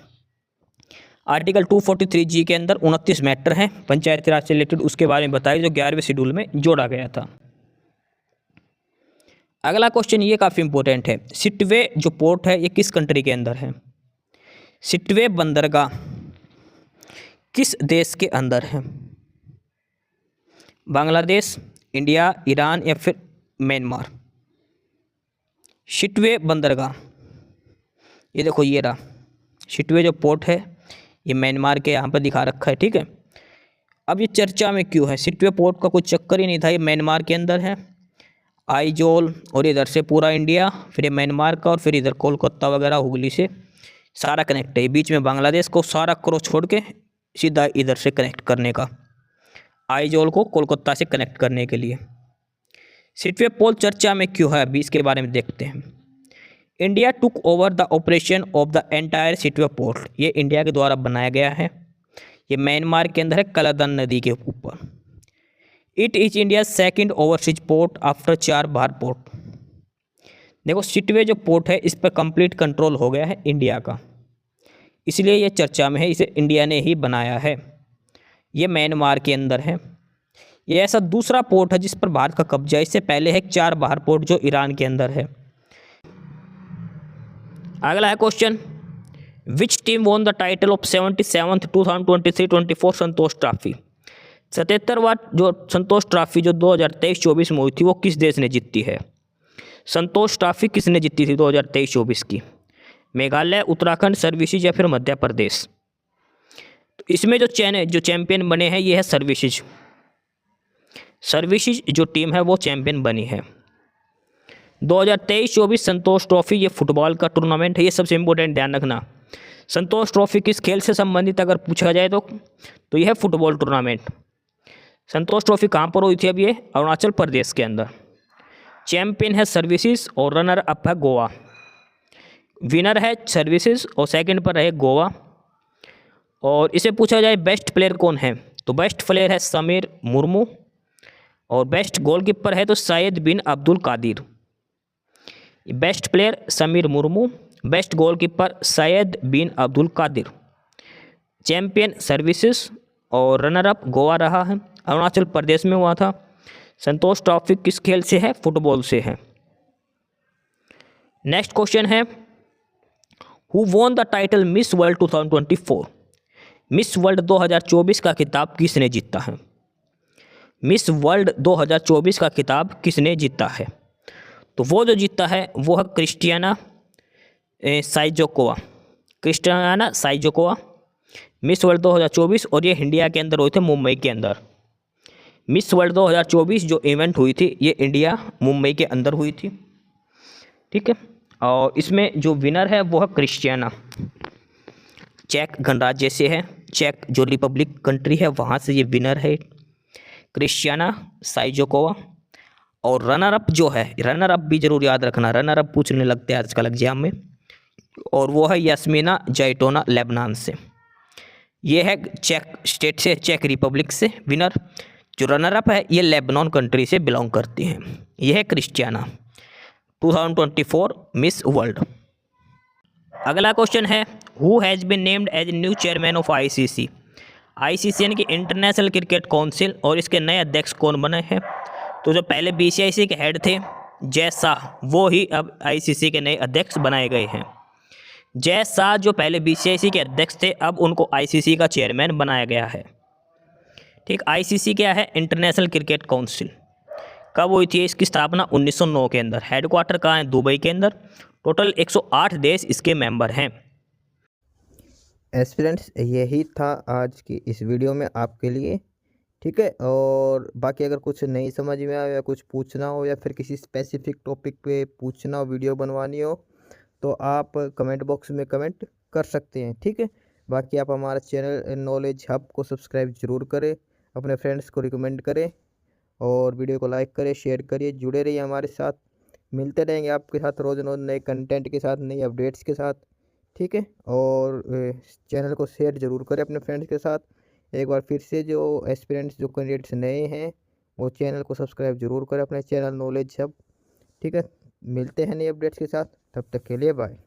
आर्टिकल 243G के अंदर 29 मैटर हैं पंचायती राज से रिलेटेड, उसके बारे में बताया जो 11वें शेड्यूल में जोड़ा गया था। अगला क्वेश्चन ये काफ़ी इंपॉर्टेंट है, सिटवे जो पोर्ट है ये किस कंट्री के अंदर है? सिटवे बंदरगाह किस देश के अंदर है? बांग्लादेश, इंडिया, ईरान या फिर म्यांमार? सिटवे बंदरगाह, ये देखो ये रहा सिटवे जो पोर्ट है ये म्यांमार के यहाँ पर दिखा रखा है, ठीक है। अब ये चर्चा में क्यों है? सिटवे पोर्ट का कोई चक्कर ही नहीं था, ये म्यांमार के अंदर है। आइजोल और इधर से पूरा इंडिया, फिर ये म्यांमार का, और फिर इधर कोलकाता वगैरह हुगली से सारा कनेक्ट है। बीच में बांग्लादेश को सारा क्रॉस छोड़ के सीधा इधर से कनेक्ट करने का, आइजोल को कोलकाता से कनेक्ट करने के लिए। सिटवे पोर्ट चर्चा में क्यों है अभी इसके बारे में देखते हैं। India took over the operation of the entire Sittwe port, ये इंडिया के द्वारा बनाया गया है। ये म्यांमार के अंदर है, कलादन नदी के ऊपर। It is India second overseas port after Chabahar port. देखो सिटवे जो पोर्ट है इस पर कंप्लीट कंट्रोल हो गया है इंडिया का, इसलिए ये चर्चा में है, इसे इंडिया ने ही बनाया है। ये म्यांमार के अंदर है। ये ऐसा दूसरा पोर्ट है जिस पर भारत का कब्जा है। इससे पहले है चाबहार पोर्ट जो ईरान के अंदर है। अगला है question, which team won the title of 77th 2023-24 Santosh trophy? 77वां जो संतोष ट्रॉफी जो 2023-24 में हुई थी वो किस देश ने जीती है? संतोष ट्रॉफी किसने जीती थी 2023-24 की? मेघालय, उत्तराखंड, सर्विसेज या फिर मध्य प्रदेश? तो इसमें जो चैंपियन बने हैं ये है सर्विसेज। सर्विसेज जो टीम है वो चैंपियन बनी है। 2023-24 संतोष ट्रॉफी ये फुटबॉल का टूर्नामेंट है, ये सबसे इम्पोर्टेंट ध्यान रखना। संतोष ट्रॉफी किस खेल से संबंधित अगर पूछा जाए तो यह है फुटबॉल टूर्नामेंट। संतोष ट्रॉफी कहाँ पर हुई थी? अब ये अरुणाचल प्रदेश के अंदर। चैंपियन है सर्विसेज और रनर अप है गोवा। विनर है सर्विसेज और सेकंड पर है गोवा। और इसे पूछा जाए बेस्ट प्लेयर कौन है तो बेस्ट प्लेयर है समीर मुर्मू, और बेस्ट गोलकीपर है तो Syed bin Abdul Kadir. Best player Samir Murmu best goalkeeper Syed bin Abdul Kadir. Champion services और रनर अप गोवा रहा है, अरुणाचल प्रदेश में हुआ था। संतोष ट्रॉफी किस खेल से है? फुटबॉल से है। नेक्स्ट क्वेश्चन है, who won the title miss world 2024? Miss world 2024 का खिताब किसने जीता है? मिस वर्ल्ड 2024 का खिताब किसने जीता है? तो वो जो जीता है वो है क्रिस्टियाना साइजोकोवा। क्रिस्टियाना साइजोकोवा मिस वर्ल्ड 2024, और ये इंडिया के अंदर हुए थे, मुंबई के अंदर। मिस वर्ल्ड 2024 जो इवेंट हुई थी ये इंडिया मुंबई के अंदर हुई थी, ठीक है। और इसमें जो विनर है वो है क्रिस्टियाना, चेक गणराज्य से है, चेक जो रिपब्लिक कंट्री है वहाँ से ये विनर है क्रिस्टियाना साइजोकोवा। और रनर अप जो है, रनर अप भी जरूर याद रखना, रनर अप पूछने लगते हैं आजकल एग्जाम में, और वो है यास्मीना जैटोना लेबनान से। ये है चेक स्टेट से, चेक रिपब्लिक से विनर। जो रनर अप है ये लेबनान कंट्री से बिलोंग करती हैं। यह है क्रिस्टियाना 2024 मिस वर्ल्ड। अगला क्वेश्चन है, who has been named as new chairman of ICC? ICC यानी कि इंटरनेशनल क्रिकेट काउंसिल, और इसके नए अध्यक्ष कौन बने हैं? तो जो पहले बीसीआईसी के हेड थे जय शाह, वो ही अब आईसीसी के नए अध्यक्ष बनाए गए हैं। जय शाह जो पहले बीसीआईसी के अध्यक्ष थे, अब उनको आईसीसी का चेयरमैन बनाया गया है, ठीक। आईसीसी क्या है? International cricket council. कब हुई थी इसकी स्थापना? 1909 के अंदर। हेडक्वार्टर कहाँ है? दुबई के अंदर। टोटल 108 देश इसके मेंबर हैं। एस्पिरेंट्स, यही था आज की इस वीडियो में आपके लिए, ठीक है। और बाकी अगर कुछ नहीं समझ में आया या कुछ पूछना हो या फिर किसी स्पेसिफिक टॉपिक पे पूछना हो, वीडियो बनवानी हो, तो आप कमेंट बॉक्स में कमेंट कर सकते हैं, ठीक है। बाकी आप हमारा चैनल नॉलेज हब को सब्सक्राइब जरूर करें, अपने फ्रेंड्स को रिकमेंड करें, और वीडियो को लाइक करें, शेयर करिए, जुड़े रहिए हमारे साथ। मिलते रहेंगे आपके साथ रोज़ रोज़ नए कंटेंट के साथ, नई अपडेट्स के साथ, ठीक है। और चैनल को शेयर ज़रूर करें अपने फ्रेंड्स के साथ। एक बार फिर से जो एस्पिरेंट्स, जो कैंडिडेट्स नए हैं, वो चैनल को सब्सक्राइब जरूर करें, अपने चैनल नॉलेज हब, ठीक है। मिलते हैं नए अपडेट्स के साथ, तब तक के लिए बाय।